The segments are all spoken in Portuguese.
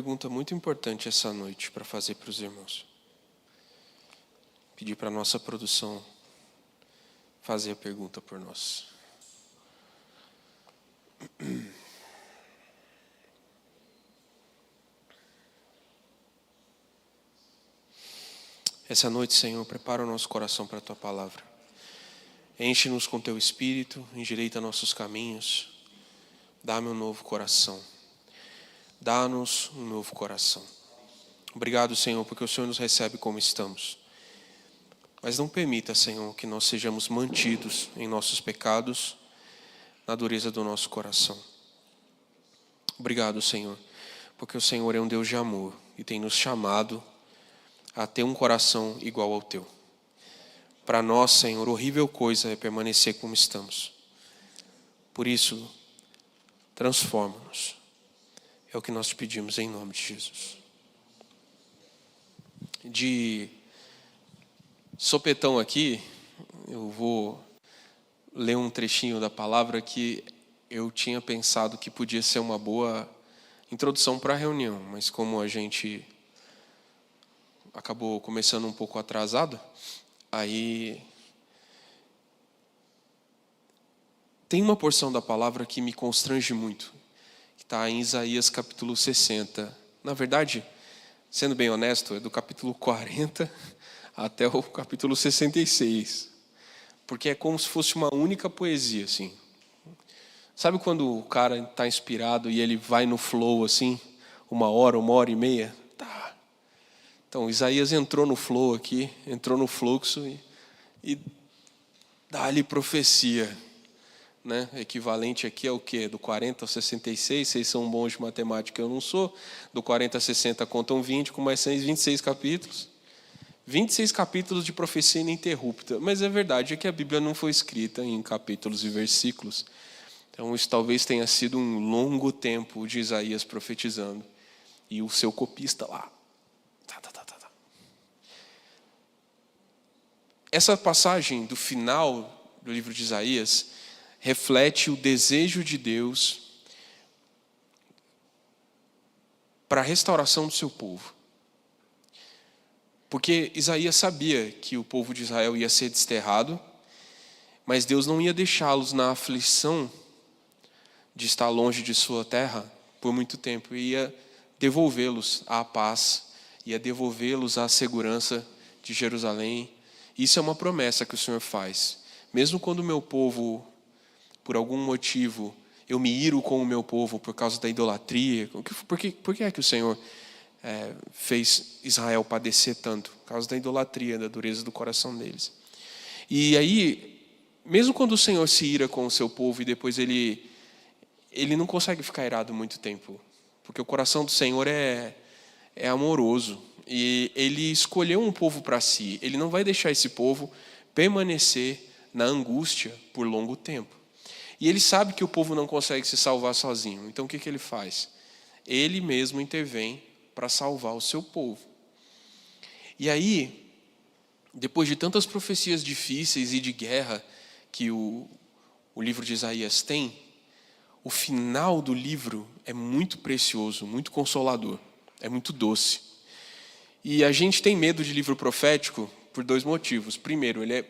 pergunta muito importante essa noite para fazer para os irmãos. Pedir para a nossa produção fazer a pergunta por nós. Essa noite, Senhor, prepara o nosso coração para a Tua palavra. Enche-nos com Teu Espírito, endireita nossos caminhos. Dá-me um novo coração. Dá-nos um novo coração. Obrigado, Senhor, porque o Senhor nos recebe como estamos. Mas não permita, Senhor, que nós sejamos mantidos em nossos pecados, na dureza do nosso coração. Obrigado, Senhor, porque o Senhor é um Deus de amor e tem nos chamado a ter um coração igual ao Teu. Para nós, Senhor, horrível coisa é permanecer como estamos. Por isso, transforma-nos. É o que nós te pedimos em nome de Jesus. De sopetão aqui, eu vou ler um trechinho da palavra que eu tinha pensado que podia ser uma boa introdução para a reunião, mas como a gente acabou começando um pouco atrasado, aí tem uma porção da palavra que me constrange muito. Está em Isaías capítulo 60. Na verdade, sendo bem honesto, é do capítulo 40 até o capítulo 66. Porque é como se fosse uma única poesia, assim. Sabe quando o cara está inspirado e ele vai no flow, assim, uma hora e meia? Tá. Então, Isaías entrou no flow aqui, entrou no fluxo e dá-lhe profecia. Né? Equivalente aqui é o quê? Do 40 ao 66, vocês são bons de matemática, eu não sou. Do 40 a 60 contam 20, com mais 6, 26 capítulos. 26 capítulos de profecia ininterrupta. Mas a verdade é que a Bíblia não foi escrita em capítulos e versículos. Então isso talvez tenha sido um longo tempo de Isaías profetizando. E o seu copista lá. Essa passagem do final do livro de Isaías reflete o desejo de Deus para a restauração do seu povo. Porque Isaías sabia que o povo de Israel ia ser desterrado, mas Deus não ia deixá-los na aflição de estar longe de sua terra por muito tempo. Ia devolvê-los à paz, ia devolvê-los à segurança de Jerusalém. Isso é uma promessa que o Senhor faz. Mesmo quando o meu povo, por algum motivo, eu me iro com o meu povo por causa da idolatria. Por que é que o Senhor fez Israel padecer tanto? Por causa da idolatria, da dureza do coração deles. E aí, mesmo quando o Senhor se ira com o seu povo e depois ele não consegue ficar irado muito tempo. Porque o coração do Senhor é amoroso. E ele escolheu um povo para si. Ele não vai deixar esse povo permanecer na angústia por longo tempo. E ele sabe que o povo não consegue se salvar sozinho. Então o que ele faz? Ele mesmo intervém para salvar o seu povo. E aí, depois de tantas profecias difíceis e de guerra que o livro de Isaías tem, o final do livro é muito precioso, muito consolador, é muito doce. E a gente tem medo de livro profético por dois motivos. Primeiro, ele é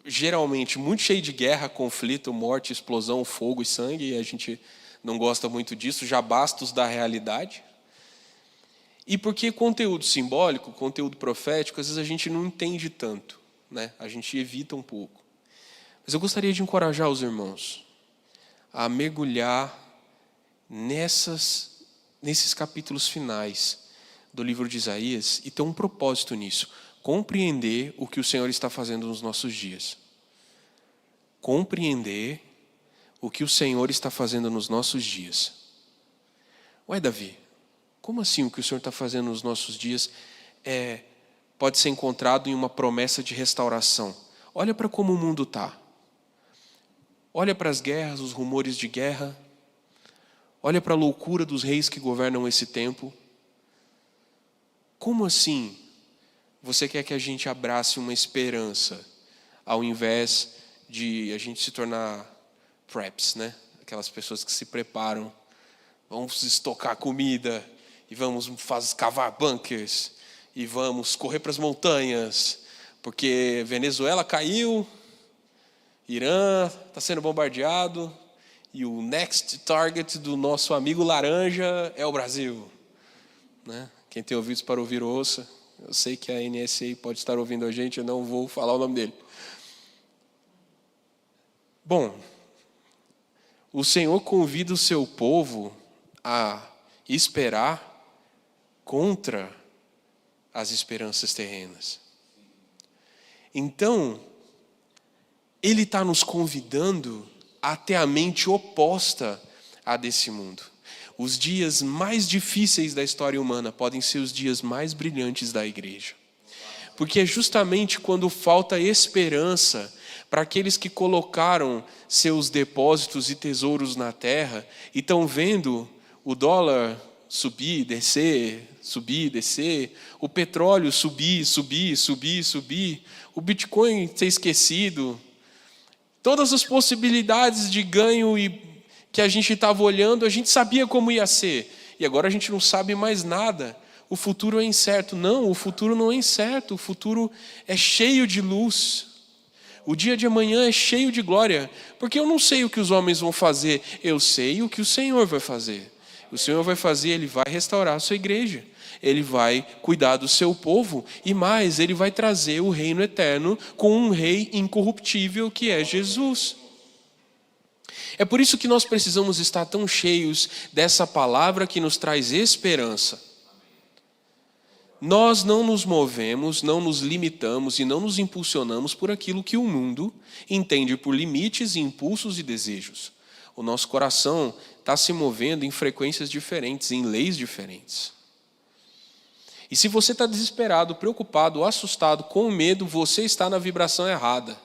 geralmente muito cheio de guerra, conflito, morte, explosão, fogo e sangue, e a gente não gosta muito disso, já basta os da realidade. E porque conteúdo simbólico, conteúdo profético, às vezes a gente não entende tanto, né? A gente evita um pouco. Mas eu gostaria de encorajar os irmãos a mergulhar nesses capítulos finais do livro de Isaías e ter um propósito nisso. Compreender o que o Senhor está fazendo nos nossos dias. Compreender o que o Senhor está fazendo nos nossos dias. Ué, Davi, como assim o que o Senhor está fazendo nos nossos dias pode ser encontrado em uma promessa de restauração? Olha para como o mundo está. Olha para as guerras, os rumores de guerra. Olha para a loucura dos reis que governam esse tempo. Como assim você quer que a gente abrace uma esperança, ao invés de a gente se tornar preps, né? Aquelas pessoas que se preparam, vão estocar comida e vamos cavar bunkers, e vamos correr para as montanhas, porque Venezuela caiu, Irã está sendo bombardeado, e o next target do nosso amigo laranja é o Brasil. Né? Quem tem ouvidos para ouvir, ouça. Eu sei que a NSA pode estar ouvindo a gente, eu não vou falar o nome dele. Bom, o Senhor convida o seu povo a esperar contra as esperanças terrenas. Então, Ele está nos convidando a ter a mente oposta à desse mundo. Os dias mais difíceis da história humana podem ser os dias mais brilhantes da igreja. Porque é justamente quando falta esperança para aqueles que colocaram seus depósitos e tesouros na terra e estão vendo o dólar subir, descer, o petróleo subir, o Bitcoin ser esquecido, todas as possibilidades de ganho que a gente estava olhando, a gente sabia como ia ser, e agora a gente não sabe mais nada. O futuro é incerto. Não, o futuro não é incerto, o futuro é cheio de luz. O dia de amanhã é cheio de glória, porque eu não sei o que os homens vão fazer, eu sei o que o Senhor vai fazer. O Senhor vai fazer, Ele vai restaurar a sua igreja, Ele vai cuidar do seu povo, e mais, Ele vai trazer o reino eterno com um rei incorruptível que é Jesus. É por isso que nós precisamos estar tão cheios dessa palavra que nos traz esperança. Nós não nos movemos, não nos limitamos e não nos impulsionamos por aquilo que o mundo entende por limites, impulsos e desejos. O nosso coração está se movendo em frequências diferentes, em leis diferentes. E se você está desesperado, preocupado, assustado, com medo, você está na vibração errada.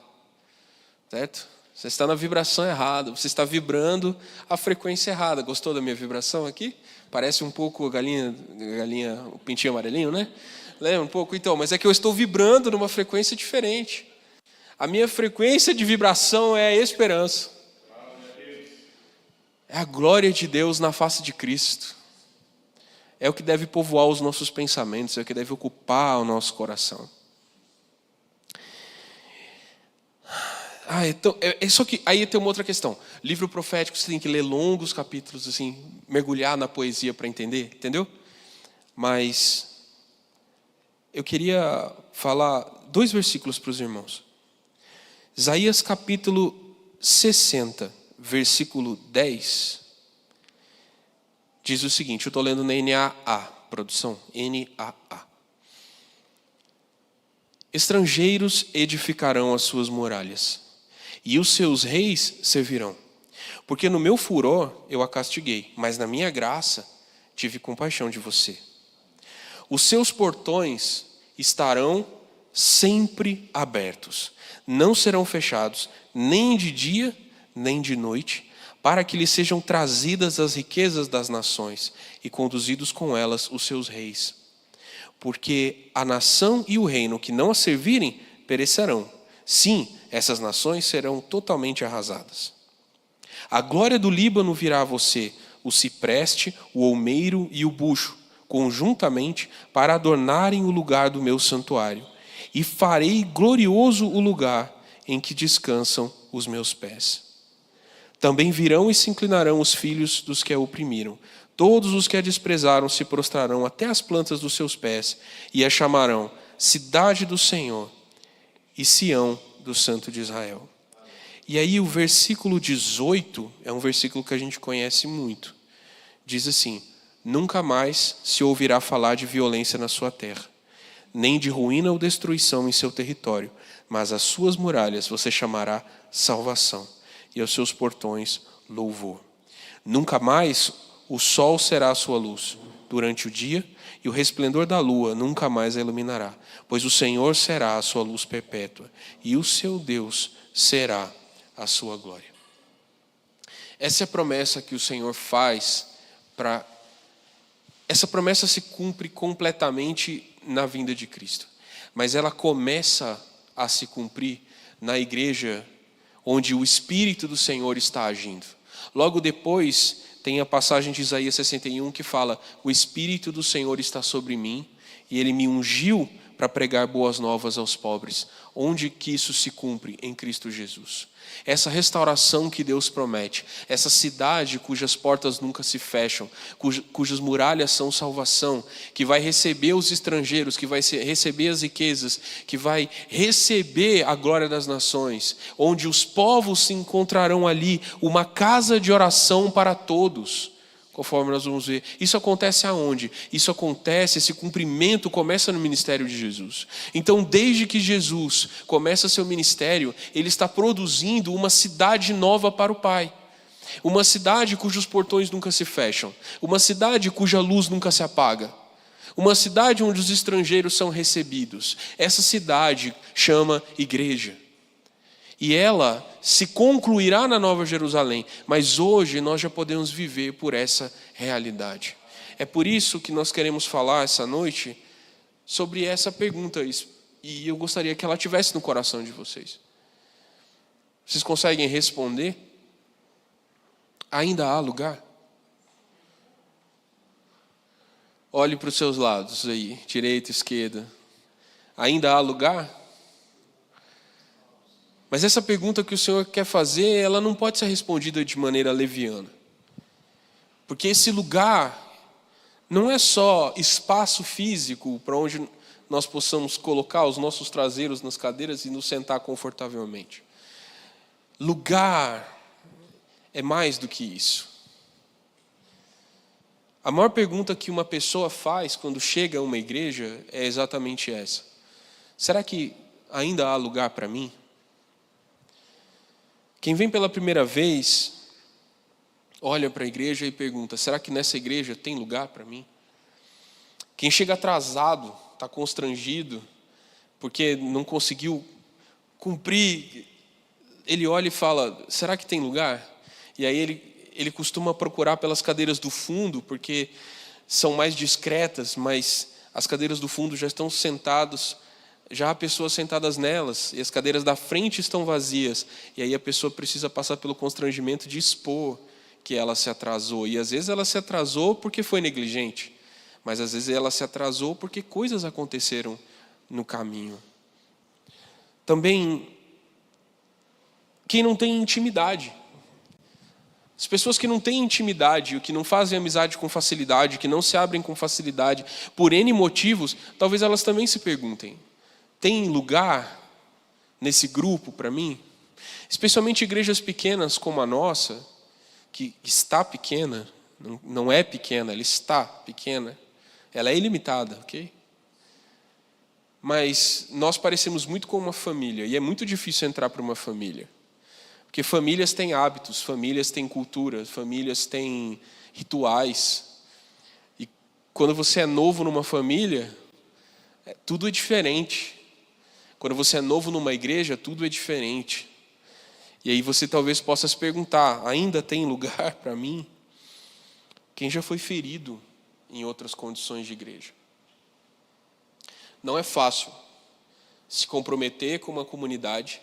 Certo? Você está na vibração errada, você está vibrando a frequência errada. Gostou da minha vibração aqui? Parece um pouco galinha, o pintinho amarelinho, né? Lembra um pouco? Então, mas é que eu estou vibrando numa frequência diferente. A minha frequência de vibração é a esperança. É a glória de Deus na face de Cristo. É o que deve povoar os nossos pensamentos, é o que deve ocupar o nosso coração. Então, só que aí tem uma outra questão. Livro profético, você tem que ler longos capítulos, assim, mergulhar na poesia para entender, entendeu? Mas eu queria falar 2 versículos para os irmãos. Isaías capítulo 60, versículo 10, diz o seguinte, eu estou lendo na NAA, produção, NAA. Estrangeiros edificarão as suas muralhas, e os seus reis servirão. Porque no meu furor eu a castiguei, mas na minha graça tive compaixão de você. Os seus portões estarão sempre abertos, não serão fechados, nem de dia, nem de noite, para que lhes sejam trazidas as riquezas das nações e conduzidos com elas os seus reis. Porque a nação e o reino que não a servirem perecerão. Sim, essas nações serão totalmente arrasadas. A glória do Líbano virá a você, o cipreste, o olmeiro e o bucho, conjuntamente para adornarem o lugar do meu santuário. E farei glorioso o lugar em que descansam os meus pés. Também virão e se inclinarão os filhos dos que a oprimiram. Todos os que a desprezaram se prostrarão até as plantas dos seus pés e a chamarão cidade do Senhor e Sião do Santo de Israel. E aí o versículo 18 é um versículo que a gente conhece muito. Diz assim, nunca mais se ouvirá falar de violência na sua terra, nem de ruína ou destruição em seu território, mas as suas muralhas você chamará salvação e aos seus portões louvor. Nunca mais o sol será a sua luz durante o dia, e o resplendor da lua nunca mais a iluminará, pois o Senhor será a sua luz perpétua, e o seu Deus será a sua glória. Essa é a promessa que o Senhor faz para... Essa promessa se cumpre completamente na vinda de Cristo, mas ela começa a se cumprir na igreja onde o Espírito do Senhor está agindo. Logo depois tem a passagem de Isaías 61 que fala: o Espírito do Senhor está sobre mim e Ele me ungiu para pregar boas novas aos pobres. Onde que isso se cumpre? Em Cristo Jesus. Essa restauração que Deus promete, essa cidade cujas portas nunca se fecham, cujas muralhas são salvação, que vai receber os estrangeiros, que vai receber as riquezas, que vai receber a glória das nações, onde os povos se encontrarão ali, uma casa de oração para todos. Conforme nós vamos ver. Isso acontece aonde? Isso acontece, esse cumprimento começa no ministério de Jesus. Então, desde que Jesus começa seu ministério, Ele está produzindo uma cidade nova para o Pai. Uma cidade cujos portões nunca se fecham. Uma cidade cuja luz nunca se apaga. Uma cidade onde os estrangeiros são recebidos. Essa cidade chama igreja. E ela se concluirá na Nova Jerusalém, mas hoje nós já podemos viver por essa realidade. É por isso que nós queremos falar essa noite sobre essa pergunta, e eu gostaria que ela estivesse no coração de vocês. Vocês conseguem responder? Ainda há lugar? Olhe para os seus lados aí, direita, esquerda. Ainda há lugar? Mas essa pergunta que o Senhor quer fazer, ela não pode ser respondida de maneira leviana. Porque esse lugar não é só espaço físico para onde nós possamos colocar os nossos traseiros nas cadeiras e nos sentar confortavelmente. Lugar é mais do que isso. A maior pergunta que uma pessoa faz quando chega a uma igreja é exatamente essa: será que ainda há lugar para mim? Quem vem pela primeira vez, olha para a igreja e pergunta: será que nessa igreja tem lugar para mim? Quem chega atrasado, está constrangido, porque não conseguiu cumprir, ele olha e fala: será que tem lugar? E aí ele costuma procurar pelas cadeiras do fundo, porque são mais discretas, mas as cadeiras do fundo já estão sentados. Já há pessoas sentadas nelas, e as cadeiras da frente estão vazias. E aí a pessoa precisa passar pelo constrangimento de expor que ela se atrasou. E às vezes ela se atrasou porque foi negligente. Mas às vezes ela se atrasou porque coisas aconteceram no caminho. Também, quem não tem intimidade. As pessoas que não têm intimidade, que não fazem amizade com facilidade, que não se abrem com facilidade, por N motivos, talvez elas também se perguntem: tem lugar nesse grupo para mim? Especialmente igrejas pequenas como a nossa, que está pequena, não é pequena, ela está pequena. Ela é ilimitada, ok? Mas nós parecemos muito com uma família, e é muito difícil entrar para uma família. Porque famílias têm hábitos, famílias têm cultura, famílias têm rituais. E quando você é novo numa família, tudo é diferente. Quando você é novo numa igreja, tudo é diferente. E aí você talvez possa se perguntar: ainda tem lugar para mim? Quem já foi ferido em outras condições de igreja? Não é fácil se comprometer com uma comunidade,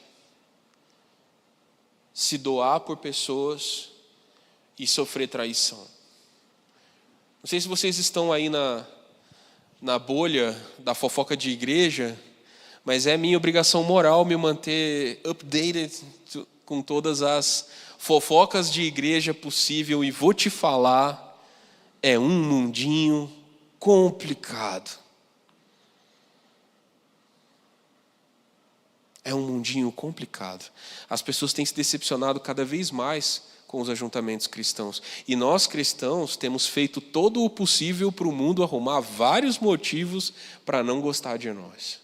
se doar por pessoas e sofrer traição. Não sei se vocês estão aí na bolha da fofoca de igreja, mas é minha obrigação moral me manter updated com todas as fofocas de igreja possível, e vou te falar, é um mundinho complicado. É um mundinho complicado. As pessoas têm se decepcionado cada vez mais com os ajuntamentos cristãos. E nós cristãos temos feito todo o possível para o mundo arrumar vários motivos para não gostar de nós.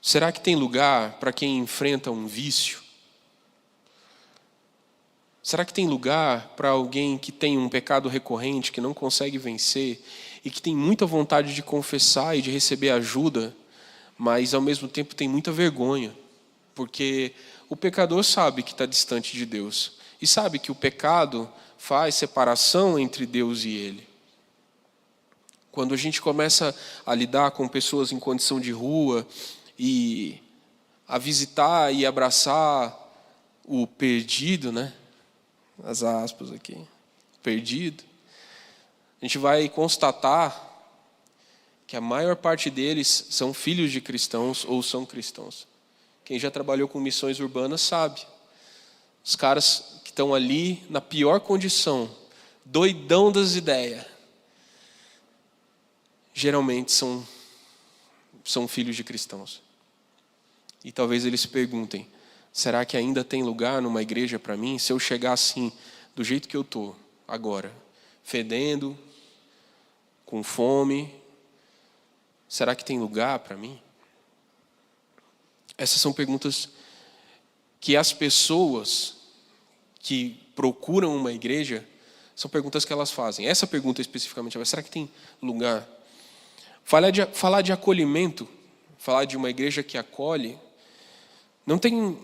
Será que tem lugar para quem enfrenta um vício? Será que tem lugar para alguém que tem um pecado recorrente, que não consegue vencer e que tem muita vontade de confessar e de receber ajuda, mas ao mesmo tempo tem muita vergonha? Porque o pecador sabe que está distante de Deus e sabe que o pecado faz separação entre Deus e ele. Quando a gente começa a lidar com pessoas em condição de rua e a visitar e abraçar o perdido, né? As aspas aqui, perdido, a gente vai constatar que a maior parte deles são filhos de cristãos ou são cristãos. Quem já trabalhou com missões urbanas sabe. Os caras que estão ali na pior condição, doidão das ideias, geralmente são filhos de cristãos. E talvez eles se perguntem, será que ainda tem lugar numa igreja para mim? Se eu chegar assim, do jeito que eu estou agora, fedendo, com fome, será que tem lugar para mim? Essas são perguntas que as pessoas que procuram uma igreja, são perguntas que elas fazem. Essa pergunta especificamente, será que tem lugar? Falar de acolhimento, falar de uma igreja que acolhe, não tem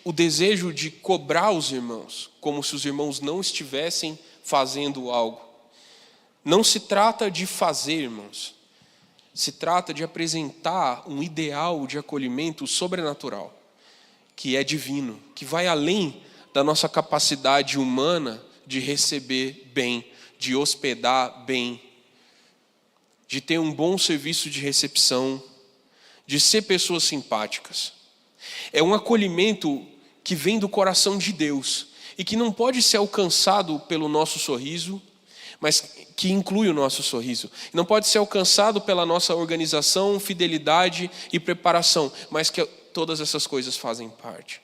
o desejo de cobrar os irmãos, como se os irmãos não estivessem fazendo algo. Não se trata de fazer, irmãos. Se trata de apresentar um ideal de acolhimento sobrenatural, que é divino, que vai além da nossa capacidade humana de receber bem, de hospedar bem, de ter um bom serviço de recepção, de ser pessoas simpáticas. É um acolhimento que vem do coração de Deus e que não pode ser alcançado pelo nosso sorriso, mas que inclui o nosso sorriso. Não pode ser alcançado pela nossa organização, fidelidade e preparação, mas que todas essas coisas fazem parte.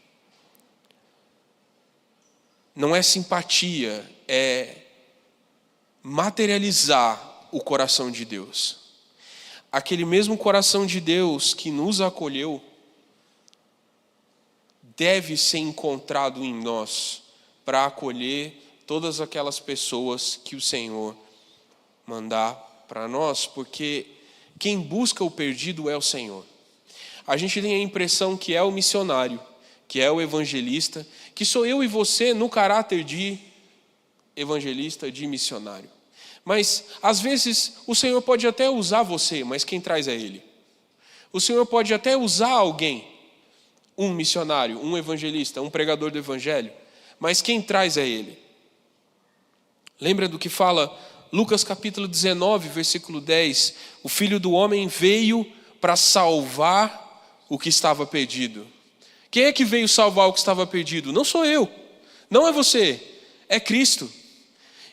Não é simpatia, é materializar o coração de Deus. Aquele mesmo coração de Deus que nos acolheu deve ser encontrado em nós para acolher todas aquelas pessoas que o Senhor mandar para nós, porque quem busca o perdido é o Senhor. A gente tem a impressão que é o missionário, que é o evangelista, que sou eu e você no caráter de evangelista, de missionário. Mas, às vezes, o Senhor pode até usar você, mas quem traz é Ele. O Senhor pode até usar alguém, um missionário, um evangelista, um pregador do evangelho, mas quem traz é Ele. Lembra do que fala Lucas capítulo 19, versículo 10? O Filho do Homem veio para salvar o que estava perdido. Quem é que veio salvar o que estava perdido? Não sou eu, não é você, é Cristo.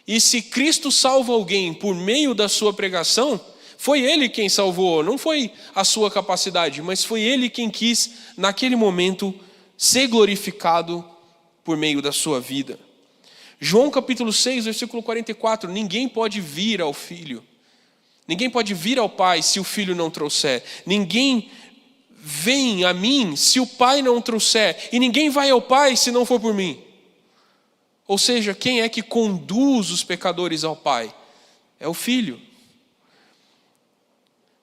E se Cristo salva alguém por meio da sua pregação, foi Ele quem salvou, não foi a sua capacidade, mas foi Ele quem quis, naquele momento, ser glorificado por meio da sua vida. João capítulo 6, versículo 44, ninguém pode vir ao Filho, ninguém pode vir ao Pai se o Filho não trouxer, ninguém vem a mim se o Pai não trouxer, e ninguém vai ao Pai se não for por mim. Ou seja, quem é que conduz os pecadores ao Pai? É o Filho.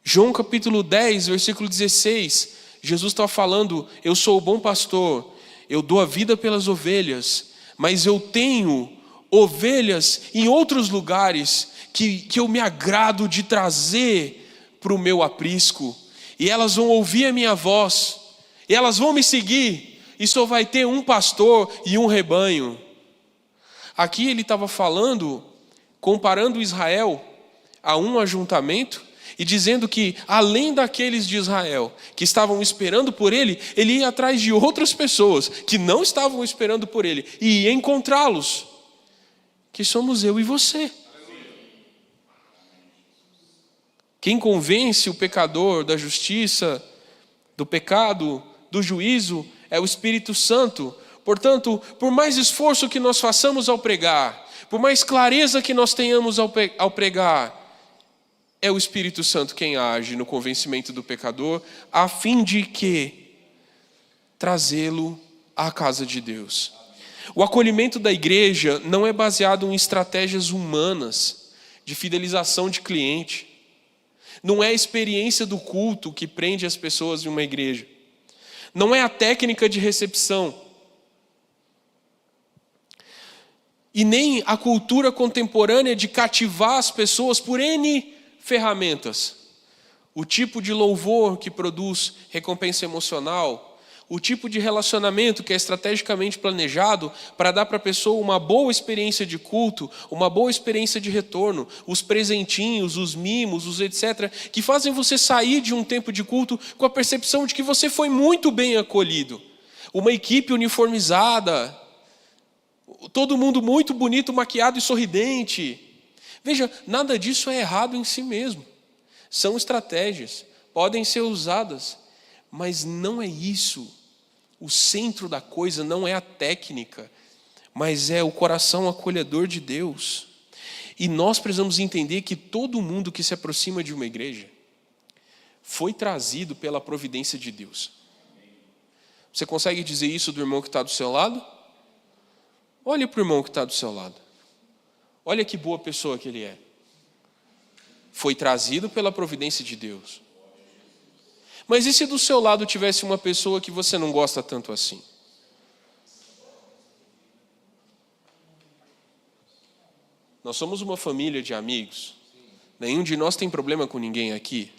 João capítulo 10, versículo 16, Jesus está falando, eu sou o bom pastor, eu dou a vida pelas ovelhas, mas eu tenho ovelhas em outros lugares que eu me agrado de trazer para o meu aprisco, e elas vão ouvir a minha voz, e elas vão me seguir, e só vai ter um pastor e um rebanho. Aqui ele estava falando, comparando Israel a um ajuntamento, e dizendo que, além daqueles de Israel que estavam esperando por ele, ele ia atrás de outras pessoas que não estavam esperando por ele, e ia encontrá-los, que somos eu e você. Quem convence o pecador da justiça, do pecado, do juízo, é o Espírito Santo. Portanto, por mais esforço que nós façamos ao pregar, por mais clareza que nós tenhamos ao pregar, é o Espírito Santo quem age no convencimento do pecador, a fim de que trazê-lo à casa de Deus. O acolhimento da igreja não é baseado em estratégias humanas de fidelização de cliente. Não é a experiência do culto que prende as pessoas em uma igreja. Não é a técnica de recepção. E nem a cultura contemporânea de cativar as pessoas por N ferramentas. O tipo de louvor que produz recompensa emocional, o tipo de relacionamento que é estrategicamente planejado para dar para a pessoa uma boa experiência de culto, uma boa experiência de retorno, os presentinhos, os mimos, os etc., que fazem você sair de um tempo de culto com a percepção de que você foi muito bem acolhido. Uma equipe uniformizada, todo mundo muito bonito, maquiado e sorridente. Veja, nada disso é errado em si mesmo. São estratégias, podem ser usadas, mas não é isso. O centro da coisa não é a técnica, mas é o coração acolhedor de Deus. E nós precisamos entender que todo mundo que se aproxima de uma igreja foi trazido pela providência de Deus. Você consegue dizer isso do irmão que está do seu lado? Olha para o irmão que está do seu lado. Olha que boa pessoa que ele é. Foi trazido pela providência de Deus. Mas e se do seu lado tivesse uma pessoa que você não gosta tanto assim? Nós somos uma família de amigos. Nenhum de nós tem problema com ninguém aqui.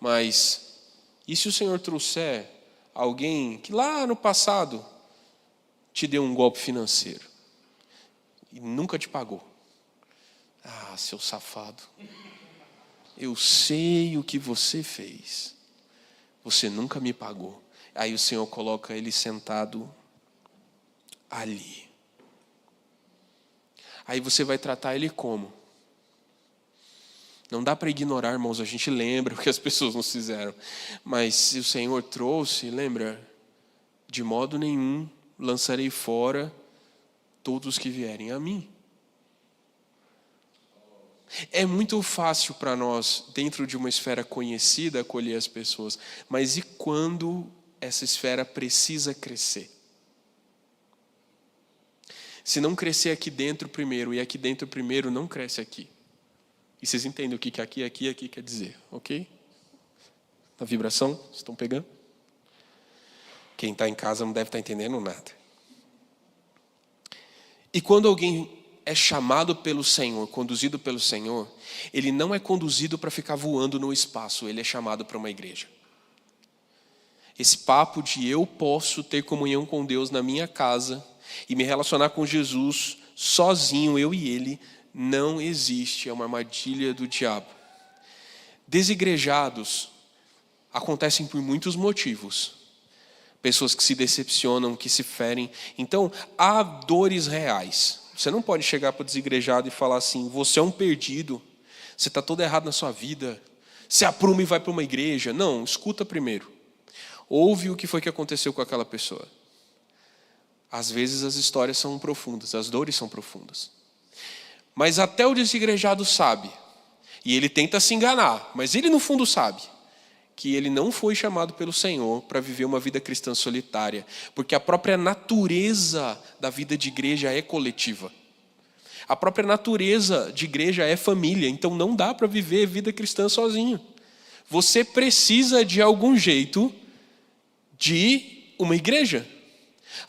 Mas e se o Senhor trouxer alguém que lá no passado te deu um golpe financeiro e nunca te pagou? Ah, seu safado. Eu sei o que você fez. Você nunca me pagou. Aí o Senhor coloca ele sentado ali. Aí você vai tratar ele como? Não dá para ignorar, irmãos, a gente lembra o que as pessoas nos fizeram. Mas se o Senhor trouxe, lembra? De modo nenhum lançarei fora todos que vierem a mim. É muito fácil para nós, dentro de uma esfera conhecida, acolher as pessoas. Mas e quando essa esfera precisa crescer? Se não crescer aqui dentro primeiro, e aqui dentro primeiro, não cresce aqui. E vocês entendem o que aqui quer dizer, ok? Na vibração, vocês estão pegando? Quem está em casa não deve estar entendendo nada. E quando alguém é chamado pelo Senhor, conduzido pelo Senhor, ele não é conduzido para ficar voando no espaço, ele é chamado para uma igreja. Esse papo de eu posso ter comunhão com Deus na minha casa e me relacionar com Jesus sozinho, eu e ele, não existe, é uma armadilha do diabo. Desigrejados acontecem por muitos motivos. Pessoas que se decepcionam, que se ferem. Então, há dores reais. Você não pode chegar para o desigrejado e falar assim, você é um perdido, você está todo errado na sua vida, se apruma e vai para uma igreja. Não, escuta primeiro. Ouve o que foi que aconteceu com aquela pessoa. Às vezes as histórias são profundas, as dores são profundas. Mas até o desigrejado sabe, e ele tenta se enganar, mas ele no fundo sabe, que ele não foi chamado pelo Senhor para viver uma vida cristã solitária, porque a própria natureza da vida de igreja é coletiva. A própria natureza de igreja é família, então não dá para viver vida cristã sozinho. Você precisa de algum jeito de uma igreja.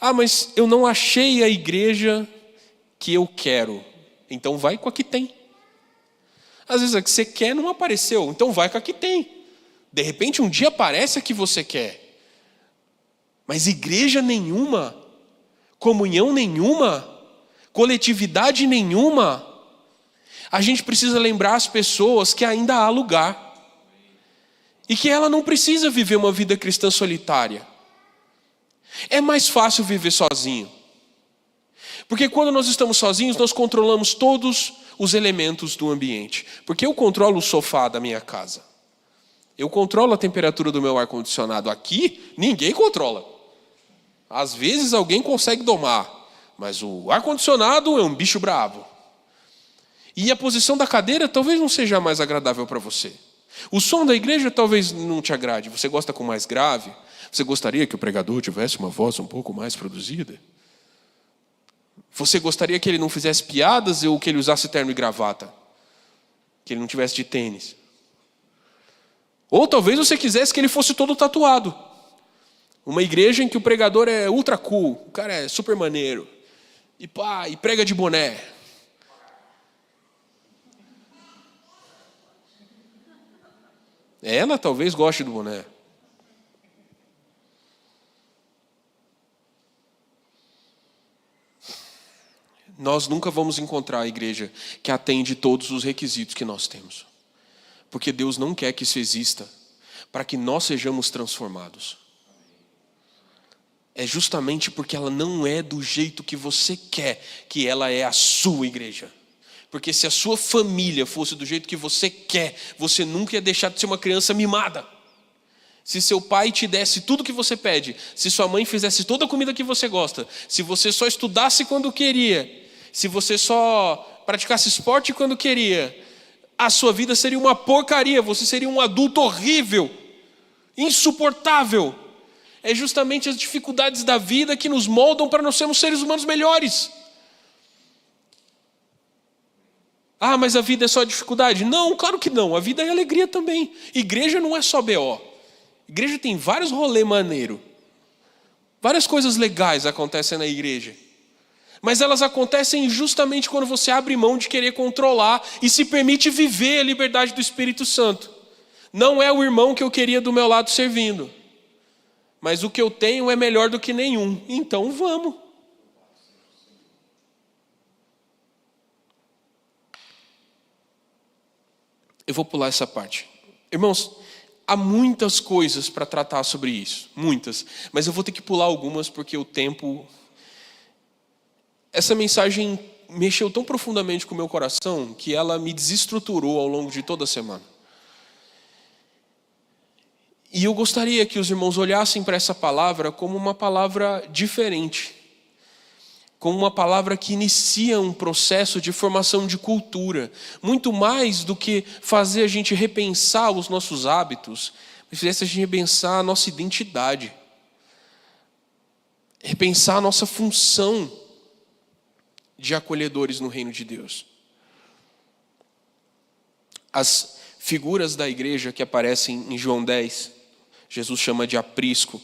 Ah, mas eu não achei a igreja que eu quero. Então vai com a que tem. Às vezes a que você quer não apareceu, então vai com a que tem. De repente um dia aparece a que você quer. Mas igreja nenhuma, comunhão nenhuma, coletividade nenhuma. A gente precisa lembrar as pessoas que ainda há lugar. E que ela não precisa viver uma vida cristã solitária. É mais fácil viver sozinho. Porque quando nós estamos sozinhos, nós controlamos todos os elementos do ambiente. Porque eu controlo o sofá da minha casa. Eu controlo a temperatura do meu ar-condicionado. Aqui, ninguém controla. Às vezes alguém consegue domar, mas o ar-condicionado é um bicho bravo. E a posição da cadeira talvez não seja mais agradável para você. O som da igreja talvez não te agrade. Você gosta com mais grave? Você gostaria que o pregador tivesse uma voz um pouco mais produzida? Você gostaria que ele não fizesse piadas ou que ele usasse terno e gravata? Que ele não tivesse de tênis? Ou talvez você quisesse que ele fosse todo tatuado. Uma igreja em que o pregador é ultra cool, o cara é super maneiro. E pá, e prega de boné. Ela talvez goste do boné. nós nunca vamos encontrar a igreja que atende todos os requisitos que nós temos. Porque Deus não quer que isso exista para que nós sejamos transformados. É justamente porque ela não é do jeito que você quer que ela é a sua igreja. Porque se a sua família fosse do jeito que você quer, você nunca ia deixar de ser uma criança mimada. Se seu pai te desse tudo que você pede, se sua mãe fizesse toda a comida que você gosta, se você só estudasse quando queria, se você só praticasse esporte quando queria, a sua vida seria uma porcaria, você seria um adulto horrível, insuportável. É justamente as dificuldades da vida que nos moldam para nós sermos seres humanos melhores. Ah, mas a vida é só dificuldade? Não, claro que não, a vida é alegria também. Igreja não é só BO. Igreja tem vários rolê maneiro. Várias coisas legais acontecem na igreja. Mas elas acontecem justamente quando você abre mão de querer controlar e se permite viver a liberdade do Espírito Santo. Não é o irmão que eu queria do meu lado servindo. Mas o que eu tenho é melhor do que nenhum. Então vamos. Eu vou pular essa parte. Irmãos, há muitas coisas para tratar sobre isso. Muitas. Mas eu vou ter que pular algumas porque o tempo... Essa mensagem mexeu tão profundamente com o meu coração que ela me desestruturou ao longo de toda a semana. E eu gostaria que os irmãos olhassem para essa palavra como uma palavra diferente. Como uma palavra que inicia um processo de formação de cultura. Muito mais do que fazer a gente repensar os nossos hábitos, mas fizesse a gente repensar a nossa identidade. Repensar a nossa função de acolhedores no reino de Deus. As figuras da igreja que aparecem em João 10, Jesus chama de aprisco.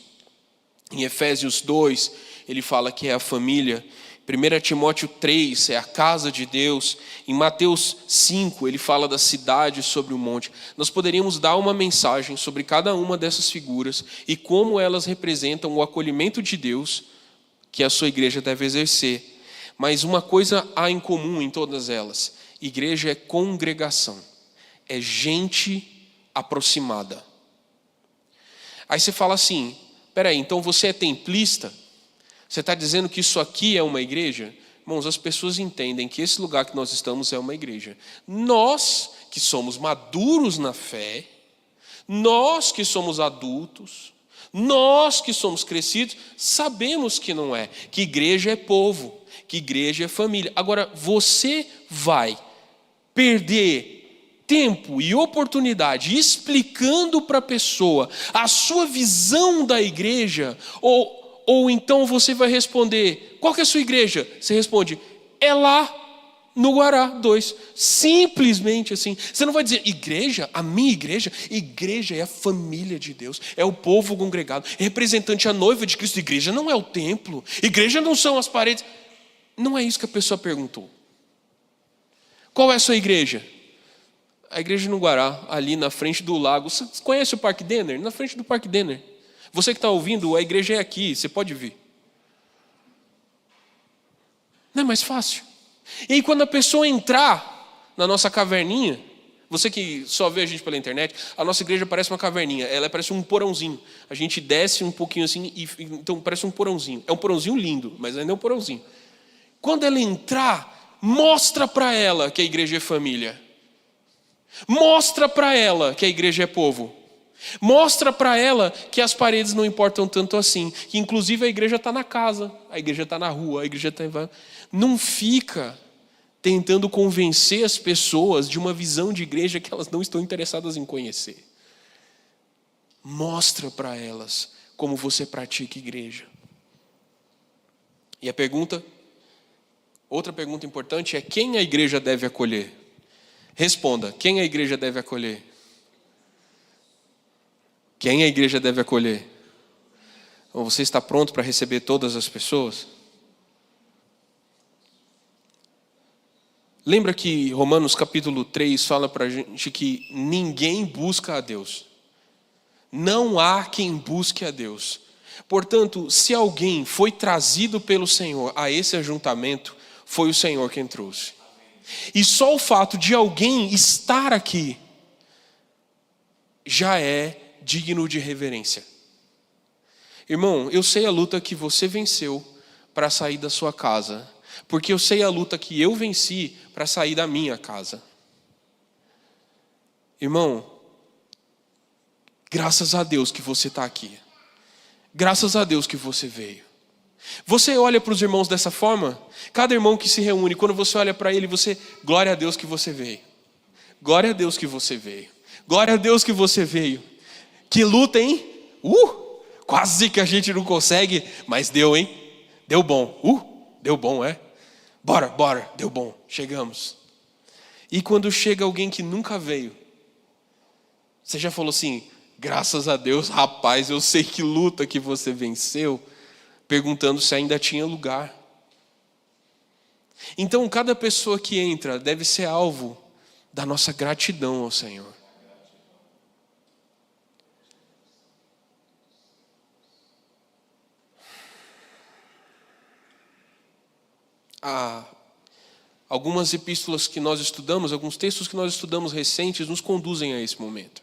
Em Efésios 2, ele fala que é a família. 1 Timóteo 3, é a casa de Deus. Em Mateus 5, ele fala da cidade sobre o monte. Nós poderíamos dar uma mensagem sobre cada uma dessas figuras e como elas representam o acolhimento de Deus que a sua igreja deve exercer. Mas uma coisa há em comum em todas elas: igreja é congregação, é gente aproximada. Aí você fala assim, peraí, então você é templista? Você está dizendo que isso aqui é uma igreja? Irmãos, as pessoas entendem que esse lugar que nós estamos é uma igreja. Nós que somos maduros na fé, nós que somos adultos, nós que somos crescidos, sabemos que não é, que igreja é povo, que igreja é família. Agora, você vai perder tempo e oportunidade explicando para a pessoa a sua visão da igreja, ou então você vai responder, qual que é a sua igreja? Você responde, é lá no Guará 2, simplesmente assim. Você não vai dizer, igreja, a minha igreja? Igreja é a família de Deus, é o povo congregado, é representante a noiva de Cristo. Igreja não é o templo, igreja não são as paredes. Não é isso que a pessoa perguntou. Qual é a sua igreja? A igreja no Guará, ali na frente do lago. Você conhece o Parque Denner? Na frente do Parque Denner. Você que está ouvindo, a igreja é aqui, você pode vir. Não é mais fácil? E aí quando a pessoa entrar na nossa caverninha, você que só vê a gente pela internet, a nossa igreja parece uma caverninha, ela parece um porãozinho. A gente desce um pouquinho assim, então parece um porãozinho. É um porãozinho lindo, mas ainda é um porãozinho. Quando ela entrar, mostra para ela que a igreja é família. Mostra para ela que a igreja é povo. Mostra para ela que as paredes não importam tanto assim. Que inclusive a igreja está na casa, a igreja está na rua, a igreja está... Não fica tentando convencer as pessoas de uma visão de igreja que elas não estão interessadas em conhecer. Mostra para elas como você pratica igreja. E a pergunta, outra pergunta importante é: quem a igreja deve acolher? Responda, quem a igreja deve acolher? Quem a igreja deve acolher? Ou você está pronto para receber todas as pessoas? Lembra que Romanos capítulo 3 fala para a gente que ninguém busca a Deus. Não há quem busque a Deus. Portanto, se alguém foi trazido pelo Senhor a esse ajuntamento, foi o Senhor quem trouxe. E só o fato de alguém estar aqui já é digno de reverência. Irmão, eu sei a luta que você venceu para sair da sua casa, porque eu sei a luta que eu venci para sair da minha casa. Irmão, graças a Deus que você está aqui. Graças a Deus que você veio. Você olha para os irmãos dessa forma? Cada irmão que se reúne, quando você olha para ele, você, glória a Deus que você veio. Glória a Deus que você veio. Glória a Deus que você veio. Que luta, hein? Quase que a gente não consegue, mas deu, hein? Deu bom. Deu bom, é? Bora, deu bom, chegamos. E quando chega alguém que nunca veio, você já falou assim, graças a Deus, rapaz, eu sei que luta que você venceu, perguntando se ainda tinha lugar. Então, cada pessoa que entra deve ser alvo da nossa gratidão ao Senhor. Algumas epístolas que nós estudamos, alguns textos que nós estudamos recentes, nos conduzem a esse momento.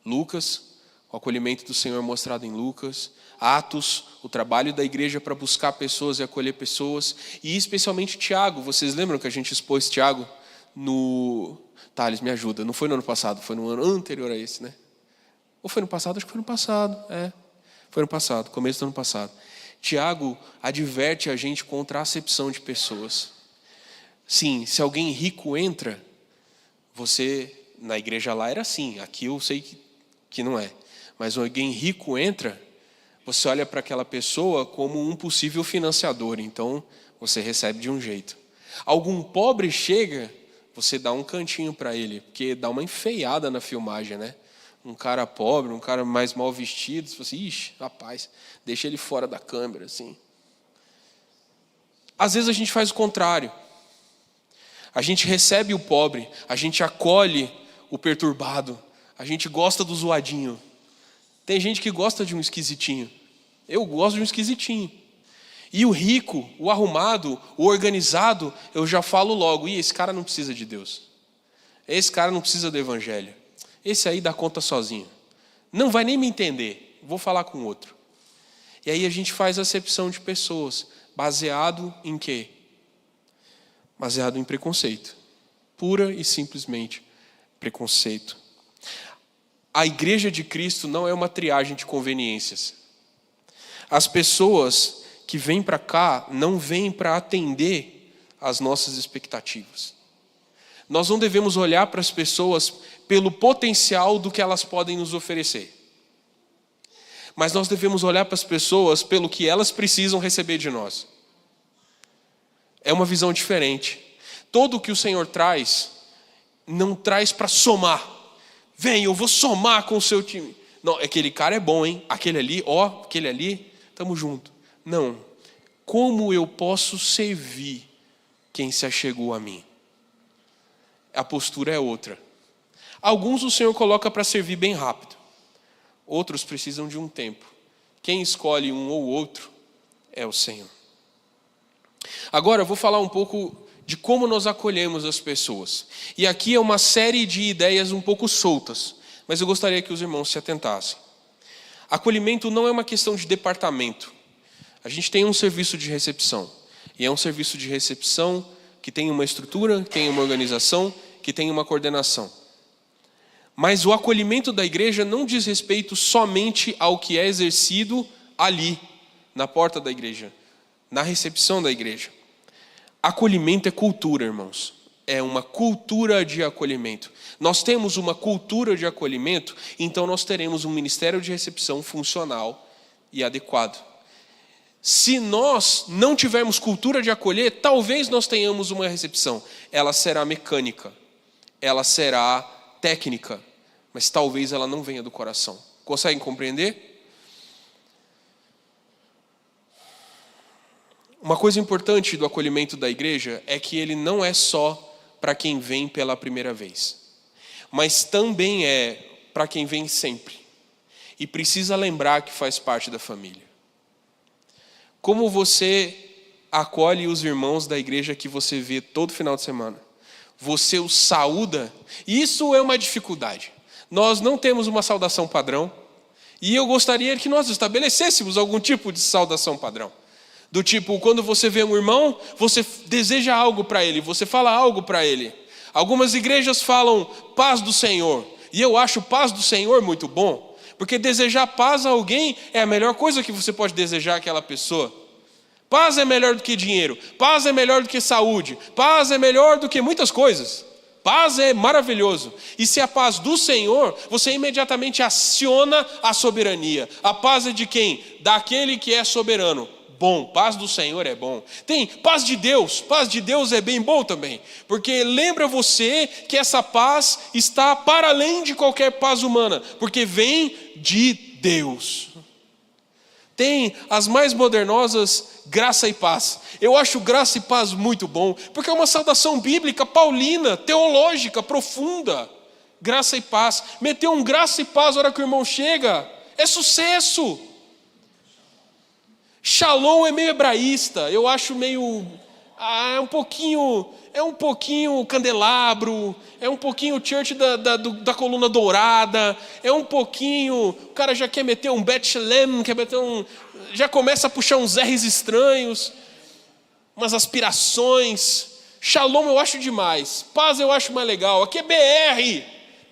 Lucas, o acolhimento do Senhor mostrado em Lucas. Atos, o trabalho da igreja para buscar pessoas e acolher pessoas. E especialmente Tiago. Vocês lembram que a gente expôs Tiago no... Thales, me ajuda. Não foi no ano passado, foi no ano anterior a esse, né? Ou foi no passado? Acho que foi no passado. Foi no passado, começo do ano passado. Tiago adverte a gente contra a acepção de pessoas. Sim, se alguém rico entra, você, na igreja lá era assim, aqui eu sei que não é. Mas alguém rico entra, você olha para aquela pessoa como um possível financiador, então você recebe de um jeito. Algum pobre chega, você dá um cantinho para ele, porque dá uma enfeiada na filmagem, né? Um cara pobre, um cara mais mal vestido, você fala assim, ixi, rapaz, deixa ele fora da câmera, assim. Às vezes a gente faz o contrário. A gente recebe o pobre, a gente acolhe o perturbado, a gente gosta do zoadinho. Tem gente que gosta de um esquisitinho. Eu gosto de um esquisitinho. E o rico, o arrumado, o organizado, eu já falo logo, esse cara não precisa de Deus. Esse cara não precisa do evangelho. Esse aí dá conta sozinho. Não vai nem me entender. Vou falar com outro. E aí a gente faz acepção de pessoas. Baseado em quê? Baseado em preconceito. Pura e simplesmente preconceito. A igreja de Cristo não é uma triagem de conveniências. As pessoas que vêm para cá não vêm para atender às nossas expectativas. Nós não devemos olhar para as pessoas pelo potencial do que elas podem nos oferecer. Mas nós devemos olhar para as pessoas pelo que elas precisam receber de nós. É uma visão diferente. Todo o que o Senhor traz, não traz para somar. Vem, eu vou somar com o seu time. Não, aquele cara é bom, hein? Aquele ali, tamo junto. Não. Como eu posso servir quem se achegou a mim? A postura é outra. Alguns o Senhor coloca para servir bem rápido. Outros precisam de um tempo. Quem escolhe um ou outro é o Senhor. Agora eu vou falar um pouco de como nós acolhemos as pessoas. E aqui é uma série de ideias um pouco soltas, mas eu gostaria que os irmãos se atentassem. Acolhimento não é uma questão de departamento. A gente tem um serviço de recepção. E é um serviço de recepção que tem uma estrutura, que tem uma organização, que tem uma coordenação. Mas o acolhimento da igreja não diz respeito somente ao que é exercido ali, na porta da igreja, na recepção da igreja. Acolhimento é cultura, irmãos. É uma cultura de acolhimento. Nós temos uma cultura de acolhimento, então nós teremos um ministério de recepção funcional e adequado. Se nós não tivermos cultura de acolher, talvez nós tenhamos uma recepção. Ela será mecânica, ela será técnica, mas talvez ela não venha do coração. Conseguem compreender? Uma coisa importante do acolhimento da igreja é que ele não é só para quem vem pela primeira vez, mas também é para quem vem sempre. E precisa lembrar que faz parte da família. Como você acolhe os irmãos da igreja que você vê todo final de semana. Você os saúda. Isso é uma dificuldade. Nós não temos uma saudação padrão. E eu gostaria que nós estabelecêssemos algum tipo de saudação padrão. Do tipo, quando você vê um irmão, você deseja algo para ele, você fala algo para ele. Algumas igrejas falam paz do Senhor. E eu acho paz do Senhor muito bom. Porque desejar paz a alguém é a melhor coisa que você pode desejar àquela pessoa. Paz é melhor do que dinheiro. Paz é melhor do que saúde. Paz é melhor do que muitas coisas. Paz é maravilhoso. E se a paz do Senhor, você imediatamente aciona a soberania. A paz é de quem? Daquele que é soberano. Bom, paz do Senhor é bom. Tem paz de Deus é bem bom também. Porque lembra você que essa paz está para além de qualquer paz humana. Porque vem de Deus. Tem as mais modernosas graça e paz. Eu acho graça e paz muito bom, porque é uma saudação bíblica, paulina, teológica, profunda. Graça e paz. Meter um graça e paz na hora que o irmão chega, é sucesso. Shalom é meio hebraísta, eu acho meio... é um pouquinho candelabro, é um pouquinho church da coluna dourada, é um pouquinho... O cara já quer meter um Bet-Shalem, já começa a puxar uns R's estranhos, umas aspirações. Shalom eu acho demais, paz eu acho mais legal. Aqui é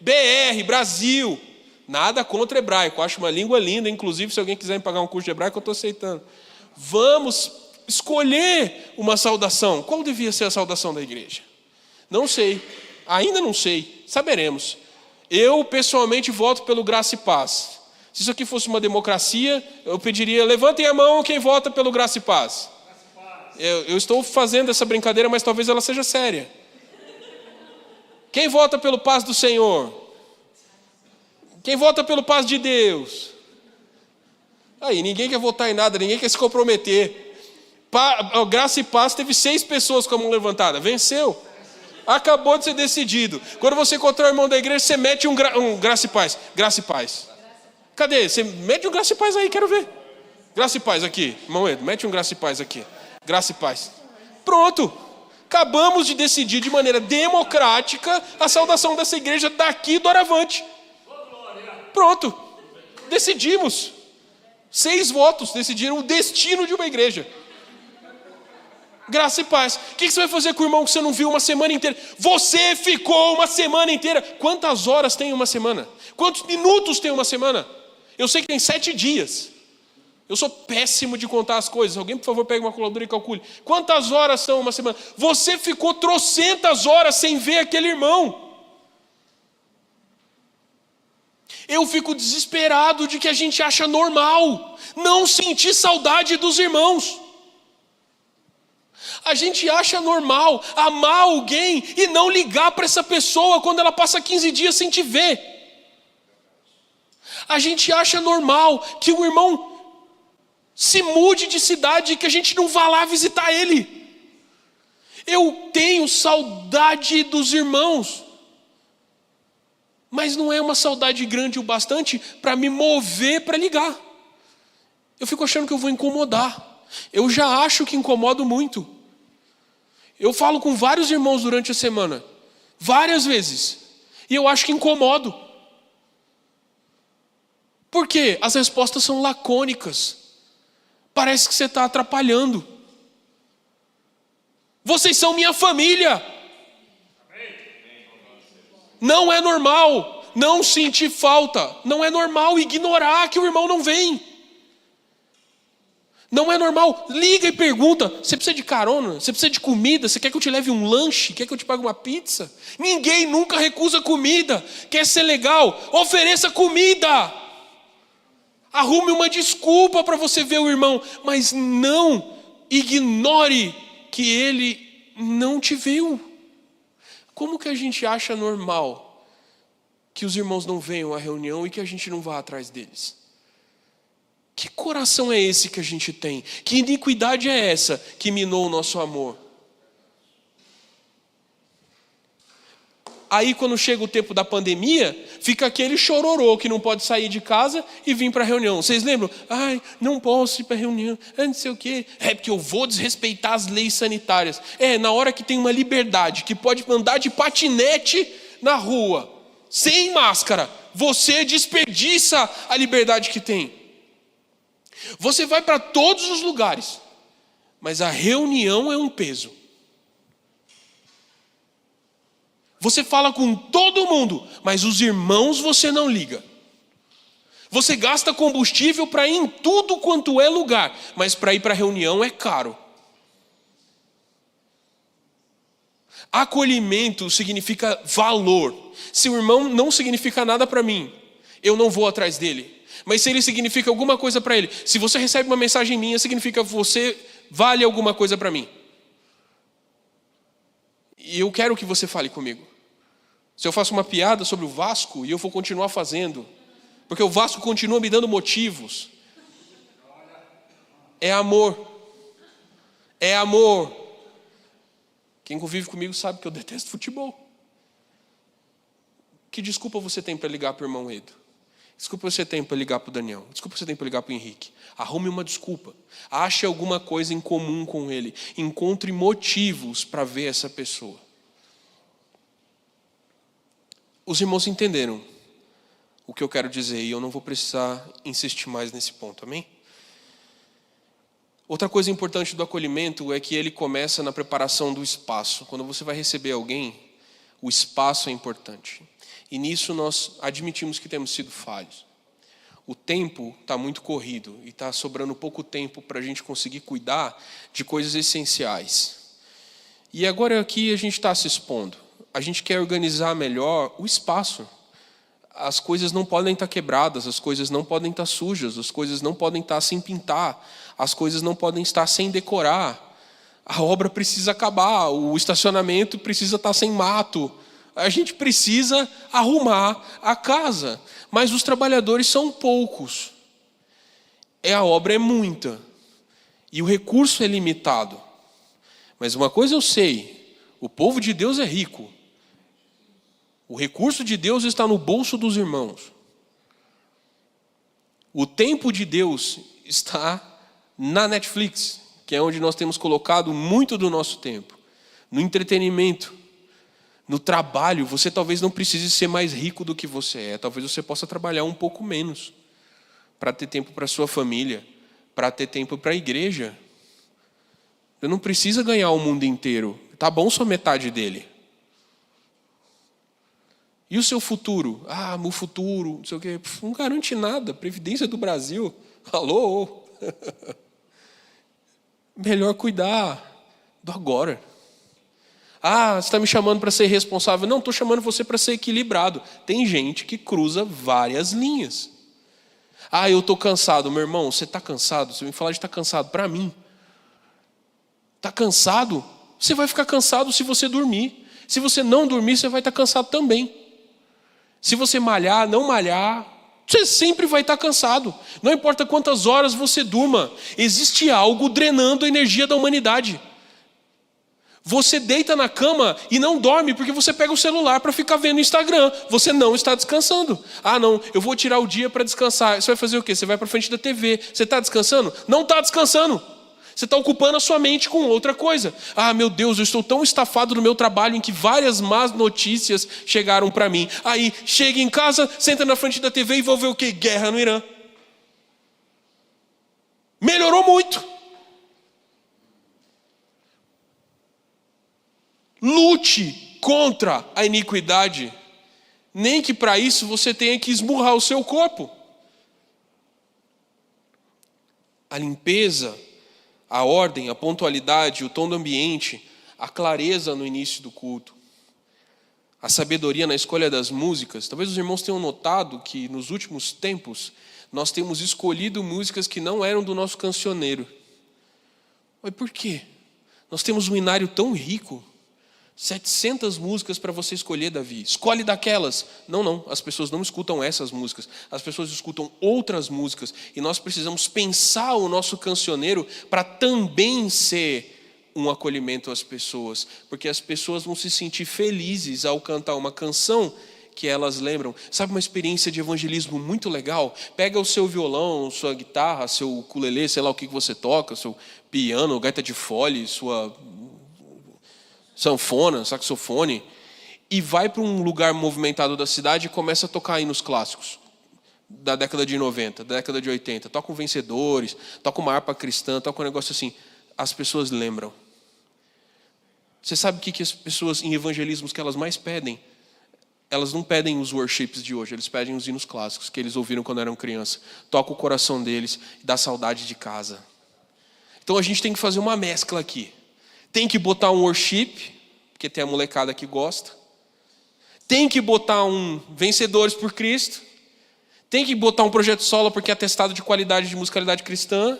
BR, Brasil. Nada contra hebraico, acho uma língua linda. Inclusive, se alguém quiser me pagar um curso de hebraico, eu estou aceitando. Vamos escolher uma saudação. Qual devia ser a saudação da igreja? Não sei, ainda não sei, saberemos. Eu, pessoalmente, voto pelo graça e paz. Se isso aqui fosse uma democracia, eu pediria, levantem a mão quem vota pelo graça e paz. Eu estou fazendo essa brincadeira, mas talvez ela seja séria. Quem vota pelo paz do Senhor? Quem vota pelo paz de Deus? Aí, ninguém quer votar em nada, ninguém quer se comprometer. Graça e paz teve 6 pessoas com a mão levantada. Venceu. Acabou de ser decidido. Quando você encontrar o irmão da igreja, você mete um graça e paz. Graça e paz. Cadê? Você mete um graça e paz aí, quero ver. Graça e paz aqui. Irmão Edu, mete um graça e paz aqui. Graça e paz. Pronto. Acabamos de decidir de maneira democrática a saudação dessa igreja daqui do Aravante. Pronto. Decidimos. 6 votos decidiram o destino de uma igreja. Graça e paz. O que você vai fazer com o irmão que você não viu uma semana inteira? Você ficou uma semana inteira. Quantas horas tem uma semana? Quantos minutos tem uma semana? Eu sei que tem 7 dias. Eu sou péssimo de contar as coisas. Alguém, por favor, pegue uma calculadora e calcule. Quantas horas são uma semana? Você ficou trocentas horas sem ver aquele irmão. Eu fico desesperado de que a gente acha normal não sentir saudade dos irmãos. A gente acha normal amar alguém e não ligar para essa pessoa quando ela passa 15 dias sem te ver. A gente acha normal que o irmão se mude de cidade e que a gente não vá lá visitar ele. Eu tenho saudade dos irmãos, mas não é uma saudade grande o bastante para me mover para ligar. Eu fico achando que eu vou incomodar. Eu já acho que incomodo muito. Eu falo com vários irmãos durante a semana, várias vezes, e eu acho que incomodo. Por quê? As respostas são lacônicas. Parece que você está atrapalhando. Vocês são minha família. Não é normal não sentir falta. Não é normal ignorar que o irmão não vem. Não é normal. Liga e pergunta. Você precisa de carona? Você precisa de comida? Você quer que eu te leve um lanche? Quer que eu te pague uma pizza? Ninguém nunca recusa comida. Quer ser legal? Ofereça comida. Arrume uma desculpa para você ver o irmão. Mas não ignore que ele não te viu. Como que a gente acha normal que os irmãos não venham à reunião e que a gente não vá atrás deles? Que coração é esse que a gente tem? Que iniquidade é essa que minou o nosso amor? Aí quando chega o tempo da pandemia, fica aquele chororô que não pode sair de casa e vir para a reunião. Vocês lembram? Ai, não posso ir para a reunião, não sei o quê. É porque eu vou desrespeitar as leis sanitárias. Na hora que tem uma liberdade, que pode andar de patinete na rua, sem máscara, você desperdiça a liberdade que tem. Você vai para todos os lugares, mas a reunião é um peso. Você fala com todo mundo, mas os irmãos você não liga. Você gasta combustível para ir em tudo quanto é lugar, mas para ir para a reunião é caro. Acolhimento significa valor. Se o irmão não significa nada para mim, eu não vou atrás dele. Mas se ele significa alguma coisa para ele, se você recebe uma mensagem minha, significa que você vale alguma coisa para mim. E eu quero que você fale comigo. Se eu faço uma piada sobre o Vasco, e eu vou continuar fazendo, porque o Vasco continua me dando motivos. É amor. É amor. Quem convive comigo sabe que eu detesto futebol. Que desculpa você tem para ligar para o irmão Edo? Desculpa você tem para ligar para o Daniel? Desculpa você tem para ligar para o Henrique? Arrume uma desculpa. Ache alguma coisa em comum com ele. Encontre motivos para ver essa pessoa. Os irmãos entenderam o que eu quero dizer e eu não vou precisar insistir mais nesse ponto, amém? Outra coisa importante do acolhimento é que ele começa na preparação do espaço. Quando você vai receber alguém, o espaço é importante. E nisso nós admitimos que temos sido falhos. O tempo está muito corrido e está sobrando pouco tempo para a gente conseguir cuidar de coisas essenciais. E agora aqui a gente está se expondo. A gente quer organizar melhor o espaço. As coisas não podem estar quebradas, as coisas não podem estar sujas, as coisas não podem estar sem pintar, as coisas não podem estar sem decorar. A obra precisa acabar, o estacionamento precisa estar sem mato. A gente precisa arrumar a casa, mas os trabalhadores são poucos. A obra é muita e o recurso é limitado. Mas uma coisa eu sei, o povo de Deus é rico. O recurso de Deus está no bolso dos irmãos. O tempo de Deus está na Netflix, que é onde nós temos colocado muito do nosso tempo. No entretenimento, no trabalho. Você talvez não precise ser mais rico do que você é. Talvez você possa trabalhar um pouco menos para ter tempo para a sua família, para ter tempo para a igreja. Você não precisa ganhar o mundo inteiro. Tá bom só metade dele. E o seu futuro? O futuro, não sei o quê. Não garante nada. Previdência do Brasil. Alô? Melhor cuidar do agora. Você está me chamando para ser responsável. Não, estou chamando você para ser equilibrado. Tem gente que cruza várias linhas. Eu estou cansado. Meu irmão, você está cansado? Você me falar de estar cansado. Para mim. Está cansado? Você vai ficar cansado se você dormir. Se você não dormir, você vai estar cansado também. Se você malhar, não malhar, você sempre vai estar cansado. Não importa quantas horas você durma. Existe algo drenando a energia da humanidade. Você deita na cama e não dorme porque você pega o celular para ficar vendo o Instagram. Você não está descansando. Não, eu vou tirar o dia para descansar. Você vai fazer o quê? Você vai para frente da TV. Você está descansando? Não está descansando. Você está ocupando a sua mente com outra coisa. Meu Deus, eu estou tão estafado no meu trabalho em que várias más notícias chegaram para mim. Aí, chega em casa, senta na frente da TV e vou ver o quê? Guerra no Irã. Melhorou muito. Lute contra a iniquidade. Nem que para isso você tenha que esmurrar o seu corpo. A limpeza, a ordem, a pontualidade, o tom do ambiente, a clareza no início do culto, a sabedoria na escolha das músicas. Talvez os irmãos tenham notado que nos últimos tempos nós temos escolhido músicas que não eram do nosso cancioneiro. Mas por quê? Nós temos um inário tão rico, 700 músicas para você escolher, Davi. Escolhe daquelas. Não, as pessoas não escutam essas músicas. As pessoas escutam outras músicas. E nós precisamos pensar o nosso cancioneiro para também ser um acolhimento às pessoas, porque as pessoas vão se sentir felizes ao cantar uma canção que elas lembram. Sabe uma experiência de evangelismo muito legal? Pega o seu violão, sua guitarra, seu ukulele, sei lá o que você toca, seu piano, gaita de fole, sua sanfona, saxofone, e vai para um lugar movimentado da cidade e começa a tocar hinos clássicos da década de 90, da década de 80. Toca um Vencedores, toca uma harpa cristã, toca um negócio assim. As pessoas lembram. Você sabe o que as pessoas em evangelismos que elas mais pedem? Elas não pedem os worships de hoje, eles pedem os hinos clássicos que eles ouviram quando eram criança. Toca o coração deles e dá saudade de casa. Então a gente tem que fazer uma mescla aqui. Tem que botar um worship, porque tem a molecada que gosta. Tem que botar um Vencedores por Cristo. Tem que botar um projeto solo, porque é atestado de qualidade de musicalidade cristã.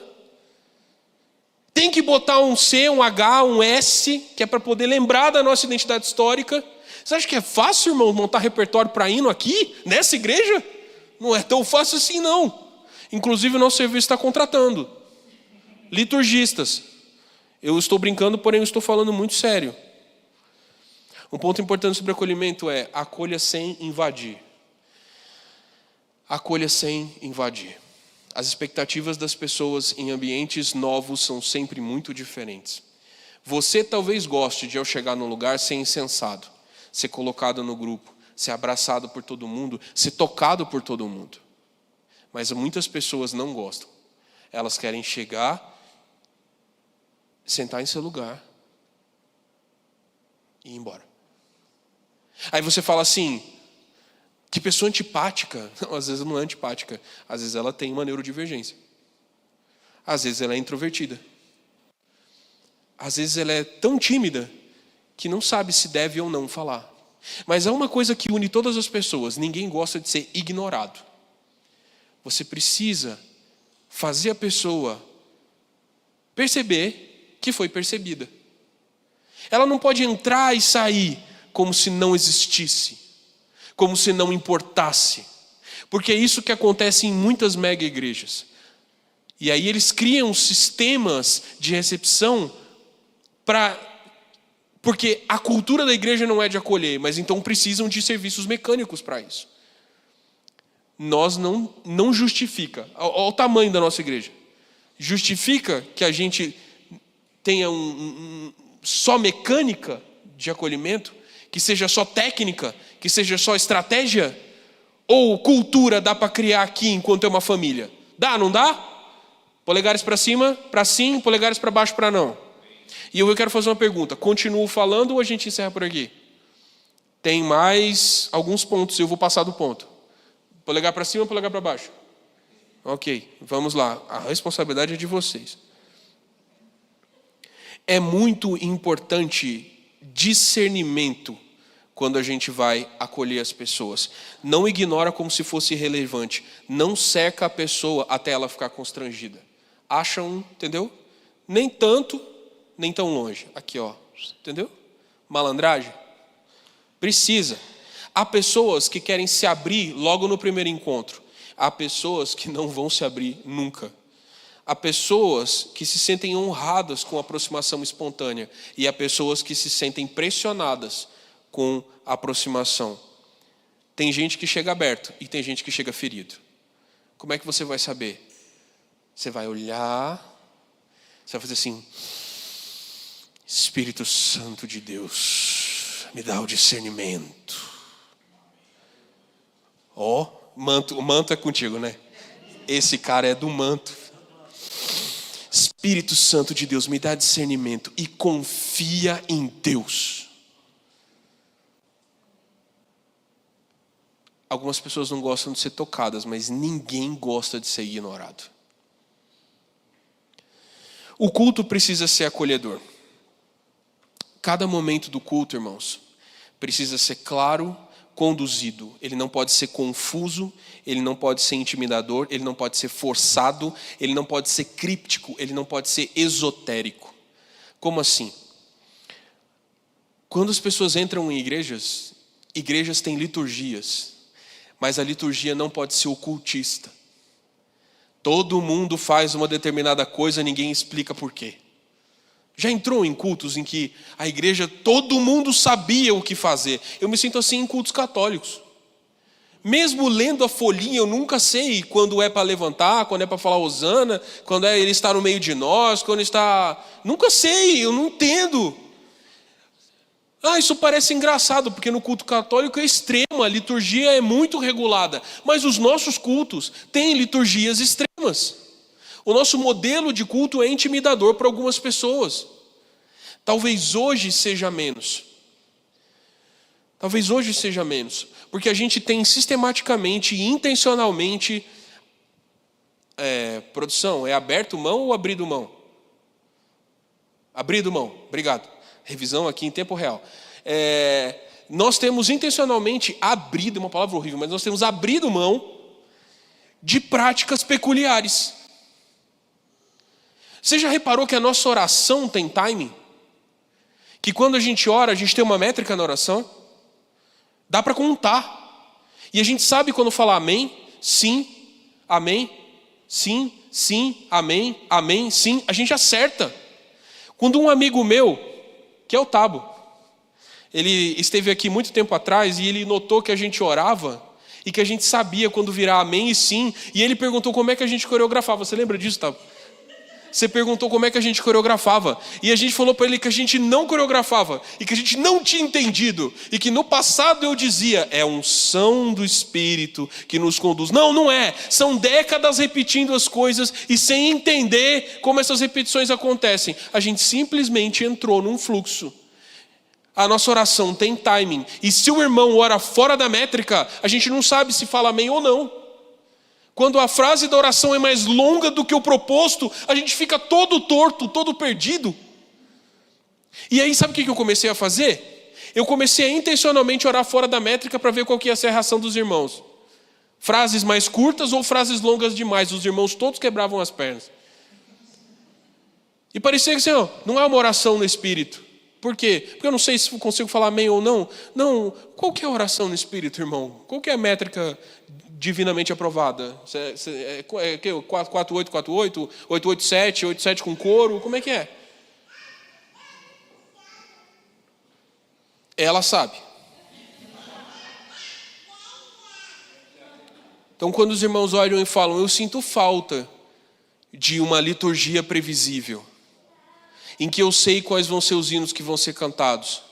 Tem que botar um C, um H, um S, que é para poder lembrar da nossa identidade histórica. Você acha que é fácil, irmão, montar repertório para hino aqui, nessa igreja? Não é tão fácil assim, não. Inclusive, o nosso serviço está contratando liturgistas. Eu estou brincando, porém eu estou falando muito sério. Um ponto importante sobre acolhimento é: acolha sem invadir. Acolha sem invadir. As expectativas das pessoas em ambientes novos são sempre muito diferentes. Você talvez goste de, ao chegar num lugar, ser incensado, ser colocado no grupo, ser abraçado por todo mundo, ser tocado por todo mundo. Mas muitas pessoas não gostam. Elas querem chegar, sentar em seu lugar e ir embora. Aí você fala assim: que pessoa antipática. Não, às vezes não é antipática. Às vezes ela tem uma neurodivergência. Às vezes ela é introvertida. Às vezes ela é tão tímida que não sabe se deve ou não falar. Mas há uma coisa que une todas as pessoas: ninguém gosta de ser ignorado. Você precisa fazer a pessoa perceber que foi percebida. Ela não pode entrar e sair como se não existisse, como se não importasse. Porque é isso que acontece em muitas mega igrejas. E aí eles criam sistemas de recepção porque a cultura da igreja não é de acolher, mas então precisam de serviços mecânicos para isso. Nós não justifica. Olha o tamanho da nossa igreja. Justifica que a gente tenha só mecânica de acolhimento, que seja só técnica, que seja só estratégia? Ou cultura dá para criar aqui enquanto é uma família? Dá, não dá? Polegares para cima, para sim, polegares para baixo, para não. E eu quero fazer uma pergunta: continuo falando ou a gente encerra por aqui? Tem mais alguns pontos, eu vou passar do ponto. Polegar para cima, polegar para baixo? Ok, vamos lá. A responsabilidade é de vocês. É muito importante discernimento quando a gente vai acolher as pessoas. Não ignora como se fosse irrelevante. Não cerca a pessoa até ela ficar constrangida. Acha entendeu? Nem tanto, nem tão longe. Aqui, ó. Entendeu? Malandragem. Precisa. Há pessoas que querem se abrir logo no primeiro encontro. Há pessoas que não vão se abrir nunca. Há pessoas que se sentem honradas com a aproximação espontânea. E há pessoas que se sentem pressionadas com a aproximação. Tem gente que chega aberto e tem gente que chega ferido. Como é que você vai saber? Você vai olhar, você vai fazer assim: Espírito Santo de Deus, me dá o discernimento. Ó, o manto é contigo, né? Esse cara é do manto. Espírito Santo de Deus, me dá discernimento e confia em Deus. Algumas pessoas não gostam de ser tocadas, mas ninguém gosta de ser ignorado. O culto precisa ser acolhedor. Cada momento do culto, irmãos, precisa ser claro, conduzido. Ele não pode ser confuso, ele não pode ser intimidador, ele não pode ser forçado, ele não pode ser críptico, ele não pode ser esotérico. Como assim? Quando as pessoas entram em igrejas têm liturgias, mas a liturgia não pode ser ocultista. Todo mundo faz uma determinada coisa, ninguém explica por quê. Já entrou em cultos em que a igreja, todo mundo sabia o que fazer? Eu me sinto assim em cultos católicos. Mesmo lendo a folhinha, eu nunca sei quando é para levantar, quando é para falar hosana, quando é ele está no meio de nós, quando está... Nunca sei, eu não entendo. Isso parece engraçado, porque no culto católico é extremo, a liturgia é muito regulada. Mas os nossos cultos têm liturgias extremas. O nosso modelo de culto é intimidador para algumas pessoas. Talvez hoje seja menos. Talvez hoje seja menos. Porque a gente tem sistematicamente e intencionalmente... produção, é aberto mão ou abrido mão? Abrido mão, obrigado. Revisão aqui em tempo real. Nós temos intencionalmente abrido, uma palavra horrível, mas nós temos abrido mão de práticas peculiares. Você já reparou que a nossa oração tem timing? Que quando a gente ora, a gente tem uma métrica na oração? Dá para contar. E a gente sabe quando falar amém, sim, amém, sim, sim, amém, amém, sim. A gente acerta. Quando um amigo meu, que é o Tabo, ele esteve aqui muito tempo atrás e ele notou que a gente orava e que a gente sabia quando virar amém e sim. E ele perguntou como é que a gente coreografava. Você lembra disso, Tabo? Você perguntou como é que a gente coreografava. E a gente falou para ele que a gente não coreografava. E que a gente não tinha entendido. E que no passado eu dizia, é a unção do Espírito que nos conduz. Não, não é. São décadas repetindo as coisas e sem entender como essas repetições acontecem. A gente simplesmente entrou num fluxo. A nossa oração tem timing. E se o irmão ora fora da métrica, a gente não sabe se fala amém ou não. Quando a frase da oração é mais longa do que o proposto, a gente fica todo torto, todo perdido. E aí sabe o que eu comecei a fazer? Eu comecei a intencionalmente orar fora da métrica para ver qual que ia ser a reação dos irmãos. Frases mais curtas ou frases longas demais. Os irmãos todos quebravam as pernas. E parecia que assim, não é uma oração no Espírito. Por quê? Porque eu não sei se eu consigo falar amém ou não. Não, qual que é a oração no Espírito, irmão? Qual que é a métrica divinamente aprovada? É 4848, 887, 87 com coro? Como é que é? Ela sabe. Então quando os irmãos olham e falam, eu sinto falta de uma liturgia previsível, em que eu sei quais vão ser os hinos que vão ser cantados,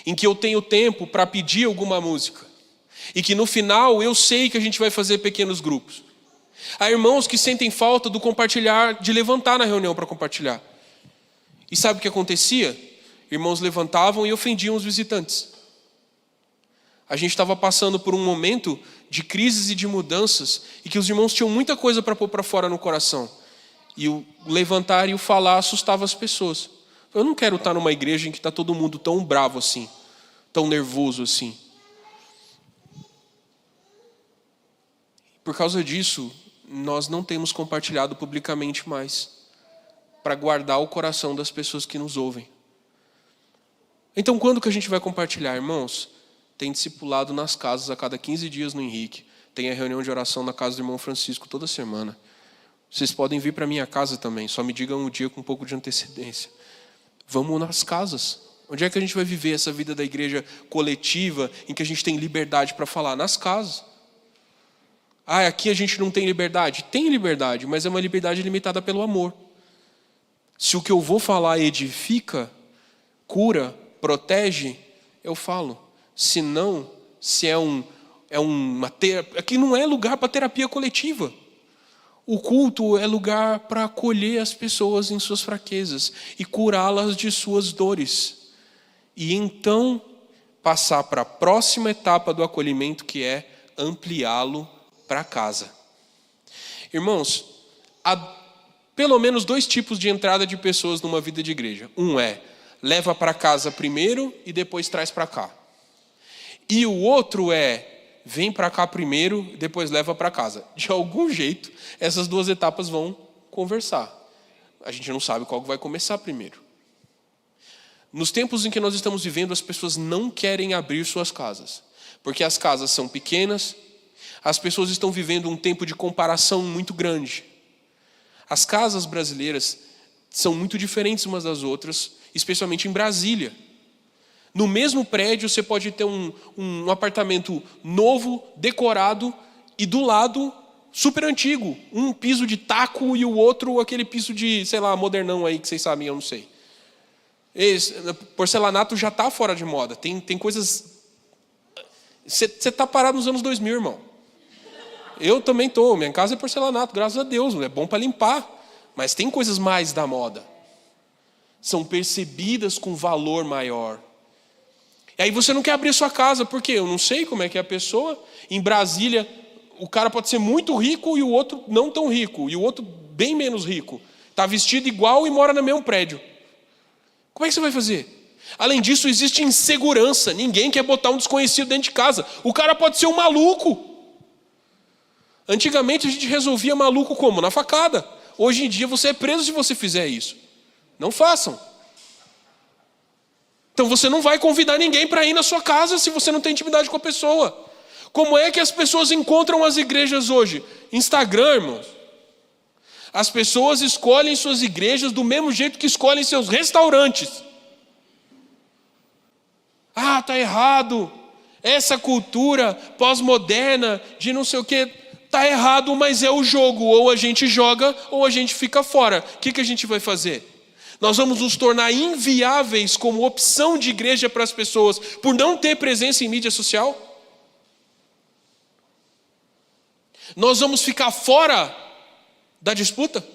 em que eu tenho tempo para pedir alguma música, e que no final eu sei que a gente vai fazer pequenos grupos. Há irmãos que sentem falta do compartilhar, de levantar na reunião para compartilhar. E sabe o que acontecia? Irmãos levantavam e ofendiam os visitantes. A gente estava passando por um momento de crises e de mudanças, e que os irmãos tinham muita coisa para pôr para fora no coração. E o levantar e o falar assustava as pessoas. Eu não quero estar numa igreja em que está todo mundo tão bravo assim, tão nervoso assim. Por causa disso, nós não temos compartilhado publicamente mais, para guardar o coração das pessoas que nos ouvem. Então, quando que a gente vai compartilhar, irmãos? Tem discipulado nas casas a cada 15 dias no Henrique. Tem a reunião de oração na casa do irmão Francisco toda semana. Vocês podem vir para a minha casa também, só me digam um dia com um pouco de antecedência. Vamos nas casas. Onde é que a gente vai viver essa vida da igreja coletiva, em que a gente tem liberdade para falar? Nas casas. Aqui a gente não tem liberdade? Tem liberdade, mas é uma liberdade limitada pelo amor. Se o que eu vou falar edifica, cura, protege, eu falo. Se não, se uma terapia... Aqui não é lugar para terapia coletiva. O culto é lugar para acolher as pessoas em suas fraquezas e curá-las de suas dores. E então passar para a próxima etapa do acolhimento, que é ampliá-lo para casa. Irmãos, há pelo menos 2 tipos de entrada de pessoas numa vida de igreja. Um é, leva para casa primeiro e depois traz para cá. E o outro é, vem para cá primeiro e depois leva para casa. De algum jeito, essas 2 etapas vão conversar. A gente não sabe qual vai começar primeiro. Nos tempos em que nós estamos vivendo, as pessoas não querem abrir suas casas, porque as casas são pequenas. As pessoas estão vivendo um tempo de comparação muito grande. As casas brasileiras são muito diferentes umas das outras, especialmente em Brasília. No mesmo prédio você pode ter um apartamento novo, decorado, e do lado super antigo. Um piso de taco e o outro aquele piso de, sei lá, modernão aí que vocês sabem, eu não sei. Porcelanato já está fora de moda. Tem coisas... Você está parado nos anos 2000, irmão. Eu também estou. Minha casa é porcelanato, graças a Deus. É bom para limpar. Mas tem coisas mais da moda. São percebidas com valor maior. E aí você não quer abrir sua casa, por quê? Eu não sei como é que é a pessoa. Em Brasília, o cara pode ser muito rico e o outro não tão rico. E o outro bem menos rico. Está vestido igual e mora no mesmo prédio. Como é que você vai fazer? Além disso, existe insegurança. Ninguém quer botar um desconhecido dentro de casa. O cara pode ser um maluco. Antigamente a gente resolvia maluco como? Na facada. Hoje em dia você é preso se você fizer isso. Não façam. Então você não vai convidar ninguém para ir na sua casa se você não tem intimidade com a pessoa. Como é que as pessoas encontram as igrejas hoje? Instagram, irmãos. As pessoas escolhem suas igrejas do mesmo jeito que escolhem seus restaurantes. Ah, está errado. Essa cultura pós-moderna de não sei o quê, está errado, mas é o jogo. Ou a gente joga ou a gente fica fora. O que a gente vai fazer? Nós vamos nos tornar inviáveis como opção de igreja para as pessoas por não ter presença em mídia social? Nós vamos ficar fora da disputa?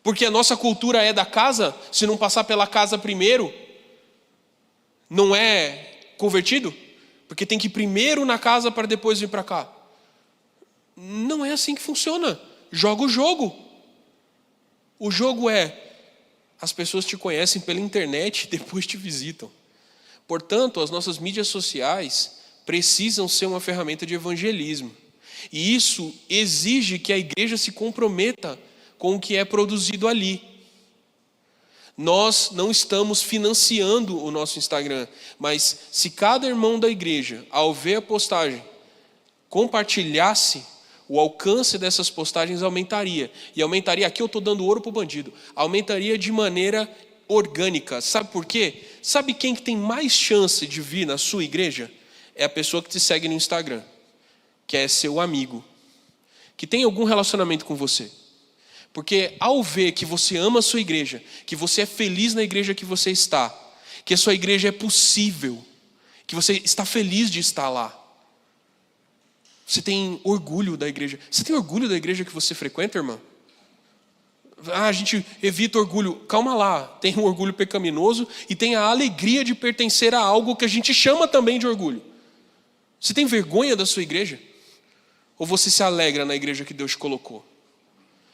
Porque a nossa cultura é da casa, se não passar pela casa primeiro, não é convertido? Porque tem que ir primeiro na casa para depois vir para cá. Não é assim que funciona. Joga o jogo. O jogo é, as pessoas te conhecem pela internet e depois te visitam. Portanto, as nossas mídias sociais precisam ser uma ferramenta de evangelismo. E isso exige que a igreja se comprometa com o que é produzido ali. Nós não estamos financiando o nosso Instagram, mas se cada irmão da igreja, ao ver a postagem, compartilhasse, o alcance dessas postagens aumentaria. E aumentaria, aqui eu estou dando ouro para o bandido, aumentaria de maneira orgânica. Sabe por quê? Sabe quem que tem mais chance de vir na sua igreja? É a pessoa que te segue no Instagram, que é seu amigo, que tem algum relacionamento com você. Porque ao ver que você ama a sua igreja, que você é feliz na igreja que você está, que a sua igreja é possível, que você está feliz de estar lá, você tem orgulho da igreja. Você tem orgulho da igreja que você frequenta, irmã? A gente evita orgulho. Calma lá, tem um orgulho pecaminoso e tem a alegria de pertencer a algo que a gente chama também de orgulho. Você tem vergonha da sua igreja? Ou você se alegra na igreja que Deus te colocou?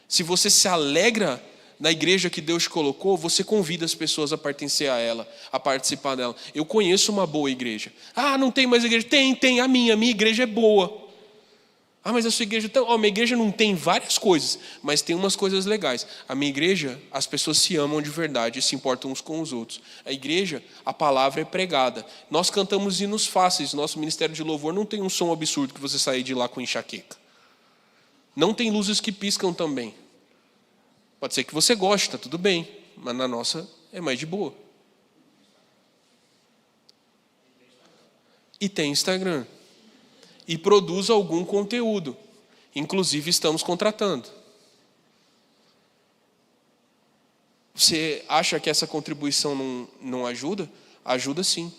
Se você se alegra na igreja que Deus te colocou, você convida as pessoas a pertencer a ela, a participar dela. Eu conheço uma boa igreja. Ah, não tem mais igreja? Tem, a minha igreja é boa. Ah, mas a sua igreja... minha igreja não tem várias coisas, mas tem umas coisas legais. A minha igreja, as pessoas se amam de verdade e se importam uns com os outros. A igreja, a palavra é pregada. Nós cantamos hinos fáceis. Nosso ministério de louvor não tem um som absurdo que você sair de lá com enxaqueca. Não tem luzes que piscam também. Pode ser que você goste, tá tudo bem, mas na nossa é mais de boa. E tem Instagram. E produz algum conteúdo. Inclusive estamos contratando. Você acha que essa contribuição não ajuda? Ajuda sim.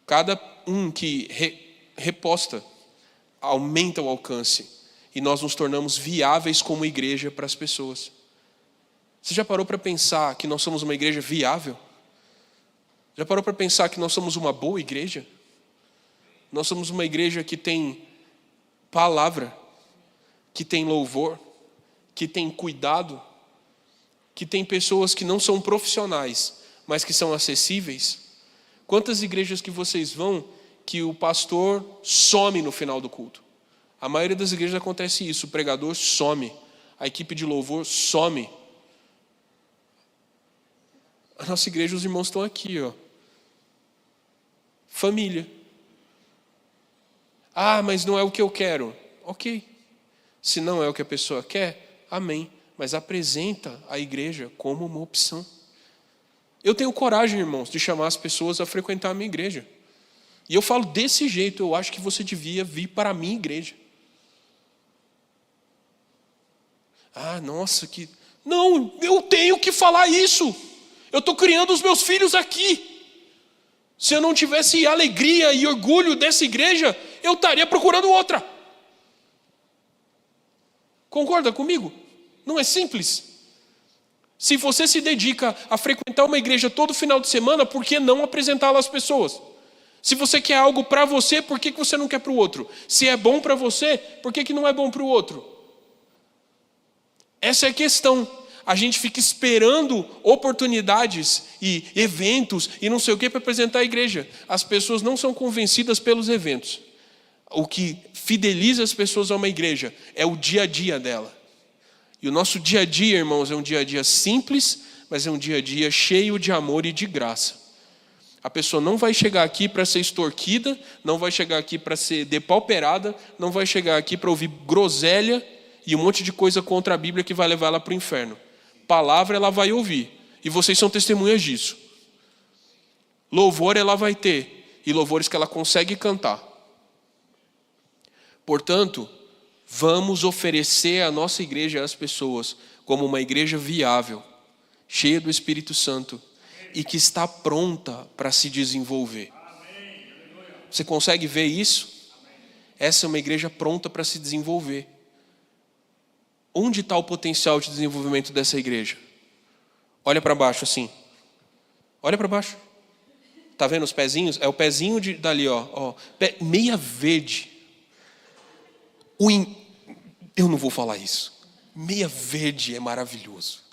Cada um que reposta aumenta o alcance. E nós nos tornamos viáveis como igreja para as pessoas. Você já parou para pensar que nós somos uma igreja viável? Já parou para pensar que nós somos uma boa igreja? Nós somos uma igreja que tem palavra, que tem louvor, que tem cuidado, que tem pessoas que não são profissionais, mas que são acessíveis. Quantas igrejas que vocês vão que o pastor some no final do culto? A maioria das igrejas acontece isso, o pregador some, a equipe de louvor some. A nossa igreja, os irmãos estão aqui, ó. Família. Ah, mas não é o que eu quero. Ok. Se não é o que a pessoa quer, amém. mas apresenta a igreja como uma opção. Eu tenho coragem, irmãos, de chamar as pessoas a frequentar a minha igreja. E eu falo desse jeito: eu acho que você devia vir para a minha igreja. Ah, nossa, que... Não, eu tenho que falar isso. Eu estou criando os meus filhos aqui. Se eu não tivesse alegria e orgulho dessa igreja, eu estaria procurando outra. Concorda comigo? Não é simples? Se você se dedica a frequentar uma igreja todo final de semana, por que não apresentá-la às pessoas? Se você quer algo para você, por que você não quer para o outro? Se é bom para você, por que não é bom para o outro? Essa é a questão. A gente fica esperando oportunidades e eventos e não sei o que para apresentar a igreja. As pessoas não são convencidas pelos eventos. O que fideliza as pessoas a uma igreja é o dia a dia dela. E o nosso dia a dia, irmãos, é um dia a dia simples, mas é um dia a dia cheio de amor e de graça. A pessoa não vai chegar aqui para ser extorquida, não vai chegar aqui para ser depauperada, não vai chegar aqui para ouvir groselha e um monte de coisa contra a Bíblia que vai levar ela para o inferno. Palavra ela vai ouvir, e vocês são testemunhas disso. Louvor ela vai ter, e louvores que ela consegue cantar. Portanto, vamos oferecer a nossa igreja às pessoas como uma igreja viável, cheia do Espírito Santo e que está pronta para se desenvolver. Você consegue ver isso? Essa é uma igreja pronta para se desenvolver. Onde está o potencial de desenvolvimento dessa igreja? Olha para baixo assim. Olha para baixo. Está vendo os pezinhos? É o pezinho dali, ó. Meia verde. Eu não vou falar isso. Meia verde é maravilhoso.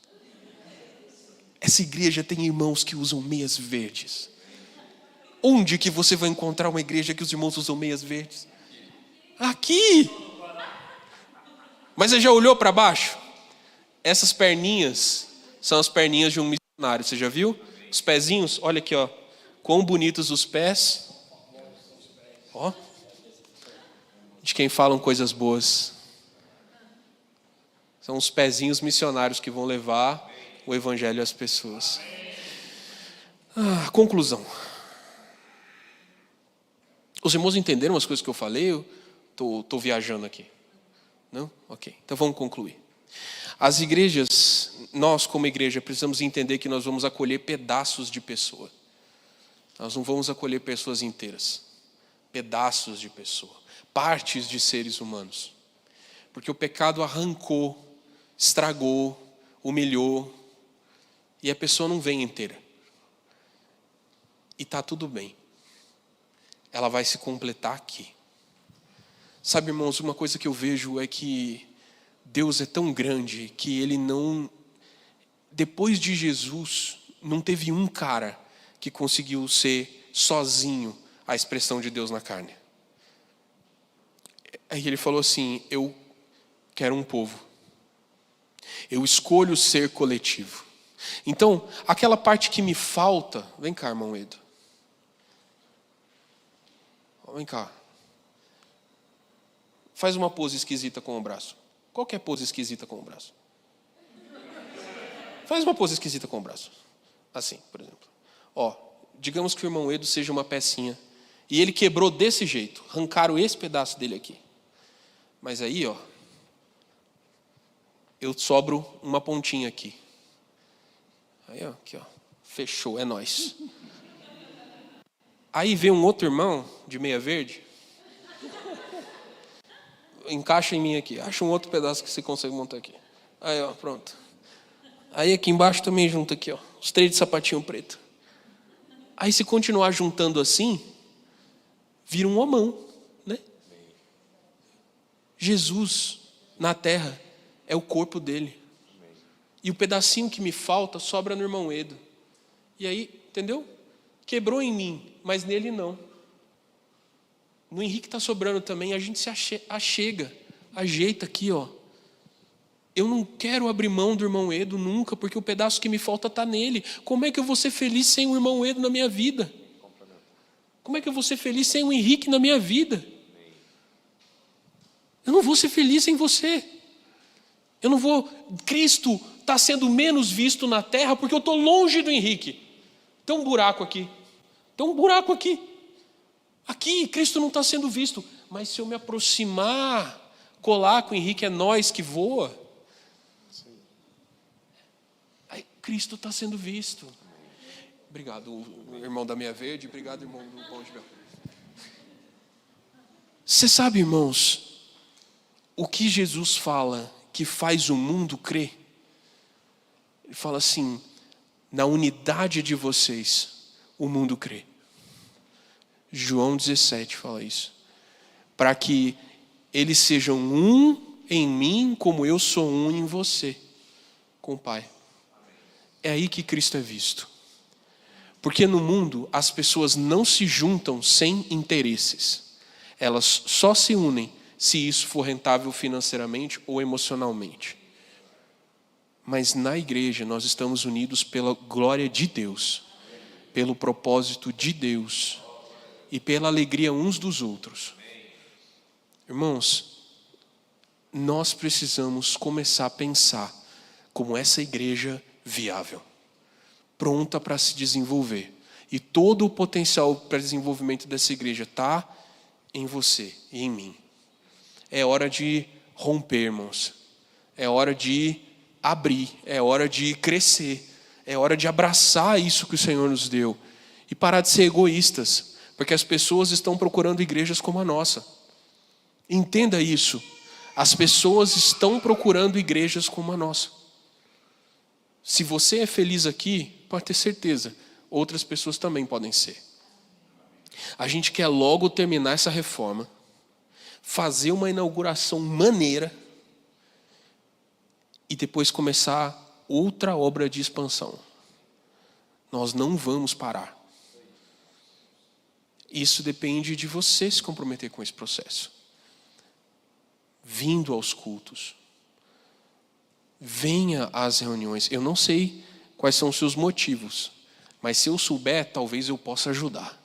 Essa igreja tem irmãos que usam meias verdes. Onde que você vai encontrar uma igreja que os irmãos usam meias verdes? Aqui! Mas você já olhou para baixo? Essas perninhas são as perninhas de um missionário. Você já viu? Os pezinhos, olha aqui, ó. Quão bonitos os pés. Ó. De quem falam coisas boas. São os pezinhos missionários que vão levar o evangelho às pessoas. Conclusão. Os irmãos entenderam as coisas que eu falei? Eu estou viajando aqui. Não? Ok. Então vamos concluir. As igrejas, nós como igreja, precisamos entender que nós vamos acolher pedaços de pessoa. Nós não vamos acolher pessoas inteiras. Pedaços de pessoa. Partes de seres humanos. Porque o pecado arrancou, estragou, humilhou. E a pessoa não vem inteira. E está tudo bem. Ela vai se completar aqui. Sabe, irmãos, uma coisa que eu vejo é que Deus é tão grande que Ele não... Depois de Jesus, não teve um cara que conseguiu ser sozinho a expressão de Deus na carne. Aí Ele falou assim, eu quero um povo. Eu escolho ser coletivo. Então, aquela parte que me falta... Vem cá, irmão Edo. Vem cá. Faz uma pose esquisita com o braço. Qual que é a pose esquisita com o braço? Faz uma pose esquisita com o braço. Assim, por exemplo. Ó, digamos que o irmão Edo seja uma pecinha. E ele quebrou desse jeito. Arrancaram esse pedaço dele aqui. Mas aí, ó. Eu sobro uma pontinha aqui. Aí, ó. Aqui, ó. Fechou, é nóis. Aí vem um outro irmão de meia verde. Encaixa em mim aqui. Acha um outro pedaço que você consegue montar aqui. Aí, ó, pronto. Aí aqui embaixo também junta aqui, ó. Os 3 de sapatinho preto. Aí se continuar juntando assim, vira um homão, né? Jesus, na terra, é o corpo dele. E o pedacinho que me falta sobra no irmão Edo. E aí, entendeu? Quebrou em mim, mas nele não. No Henrique está sobrando também, a gente se achega, ajeita aqui, ó. Eu não quero abrir mão do irmão Edo nunca, porque o pedaço que me falta está nele. Como é que eu vou ser feliz sem o irmão Edo na minha vida? Como é que eu vou ser feliz sem o Henrique na minha vida? Eu não vou ser feliz sem você. Eu não vou... Cristo está sendo menos visto na terra porque eu estou longe do Henrique. Tem um buraco aqui. Tem um buraco aqui. Aqui, Cristo não está sendo visto. Mas se eu me aproximar, colar com o Henrique, é nós que voa. Aí Cristo está sendo visto. Obrigado, irmão da Meia Verde. Obrigado, irmão do Pão de Mel. Você sabe, irmãos, o que Jesus fala que faz o mundo crer? Ele fala assim: na unidade de vocês, o mundo crê. João 17 fala isso. Para que eles sejam um em mim, como eu sou um em você, com o Pai. É aí que Cristo é visto. Porque no mundo as pessoas não se juntam sem interesses. Elas só se unem se isso for rentável financeiramente ou emocionalmente. Mas na igreja nós estamos unidos pela glória de Deus, pelo propósito de Deus e pela alegria uns dos outros. Irmãos, nós precisamos começar a pensar como essa igreja viável, pronta para se desenvolver. E todo o potencial para desenvolvimento dessa igreja está em você e em mim. É hora de romper, irmãos. É hora de abrir, é hora de crescer, é hora de abraçar isso que o Senhor nos deu e parar de ser egoístas, porque as pessoas estão procurando igrejas como a nossa. Entenda isso. As pessoas estão procurando igrejas como a nossa. Se você é feliz aqui, pode ter certeza, outras pessoas também podem ser. A gente quer logo terminar essa reforma, fazer uma inauguração maneira e depois começar outra obra de expansão. Nós não vamos parar. Isso depende de você se comprometer com esse processo. Vindo aos cultos. Venha às reuniões. Eu não sei quais são os seus motivos, mas se eu souber, talvez eu possa ajudar.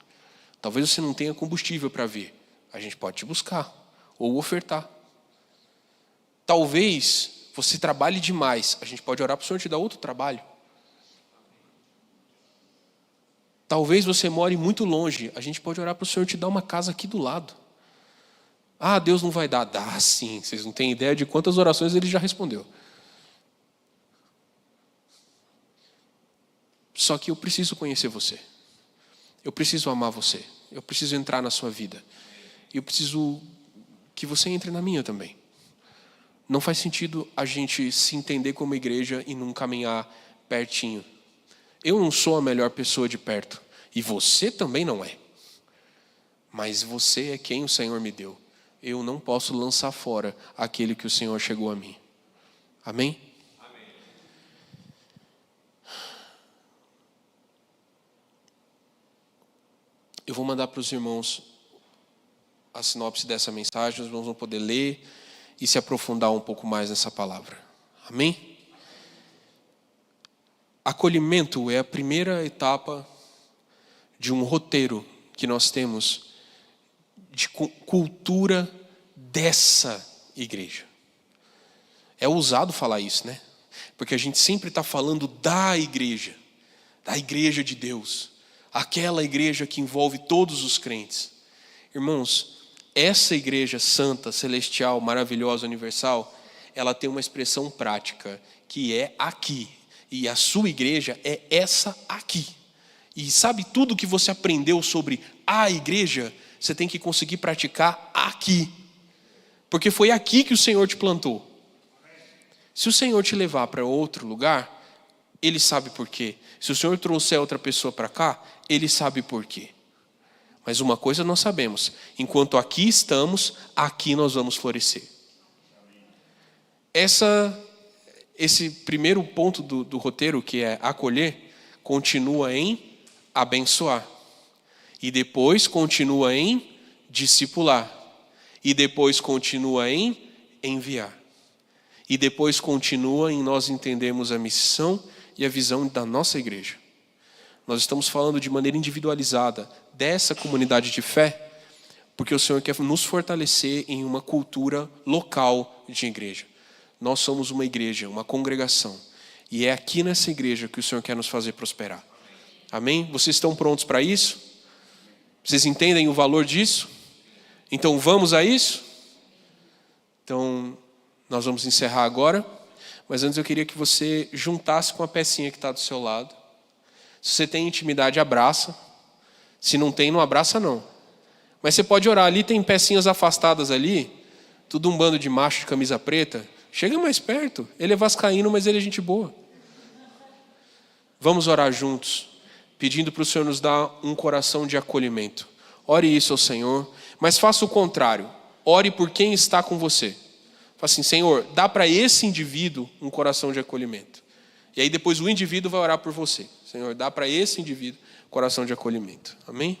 Talvez você não tenha combustível para vir. A gente pode te buscar ou ofertar. Talvez você trabalhe demais. A gente pode orar para o Senhor te dar outro trabalho. Talvez você more muito longe. A gente pode orar para o Senhor te dar uma casa aqui do lado. Ah, Deus não vai dar. Dá sim. Vocês não têm ideia de quantas orações Ele já respondeu. Só que eu preciso conhecer você. Eu preciso amar você. Eu preciso entrar na sua vida. Eu preciso que você entre na minha também. Não faz sentido a gente se entender como igreja e não caminhar pertinho. Eu não sou a melhor pessoa de perto. E você também não é. Mas você é quem o Senhor me deu. Eu não posso lançar fora aquele que o Senhor chegou a mim. Amém? Amém. Eu vou mandar para os irmãos a sinopse dessa mensagem. Os irmãos vão poder ler e se aprofundar um pouco mais nessa palavra. Amém? Acolhimento é a primeira etapa de um roteiro que nós temos de cultura dessa igreja. É ousado falar isso, né? Porque a gente sempre está falando da igreja de Deus, aquela igreja que envolve todos os crentes. Irmãos, essa igreja santa, celestial, maravilhosa, universal, ela tem uma expressão prática, que é aqui. E a sua igreja é essa aqui. E sabe tudo que você aprendeu sobre a igreja, você tem que conseguir praticar aqui. Porque foi aqui que o Senhor te plantou. Se o Senhor te levar para outro lugar, Ele sabe por quê. Se o Senhor trouxer outra pessoa para cá, Ele sabe por quê. Mas uma coisa nós sabemos, enquanto aqui estamos, aqui nós vamos florescer. Esse primeiro ponto do roteiro, que é acolher, continua em abençoar. E depois continua em discipular. E depois continua em enviar. E depois continua em nós entendermos a missão e a visão da nossa igreja. Nós estamos falando de maneira individualizada dessa comunidade de fé, porque o Senhor quer nos fortalecer em uma cultura local de igreja. Nós somos uma igreja, uma congregação. E é aqui nessa igreja que o Senhor quer nos fazer prosperar. Amém? Vocês estão prontos para isso? Vocês entendem o valor disso? Então vamos a isso? Então, nós vamos encerrar agora. Mas antes eu queria que você juntasse com a pecinha que está do seu lado. Se você tem intimidade, abraça. Se não tem, não abraça não. Mas você pode orar. Ali tem pecinhas afastadas ali. Tudo um bando de macho de camisa preta. Chega mais perto. Ele é vascaíno, mas ele é gente boa. Vamos orar juntos, pedindo para o Senhor nos dar um coração de acolhimento. Ore isso ao Senhor, mas faça o contrário. Ore por quem está com você. Fala assim, Senhor, dá para esse indivíduo um coração de acolhimento. E aí depois o indivíduo vai orar por você. Senhor, dá para esse indivíduo um coração de acolhimento. Amém?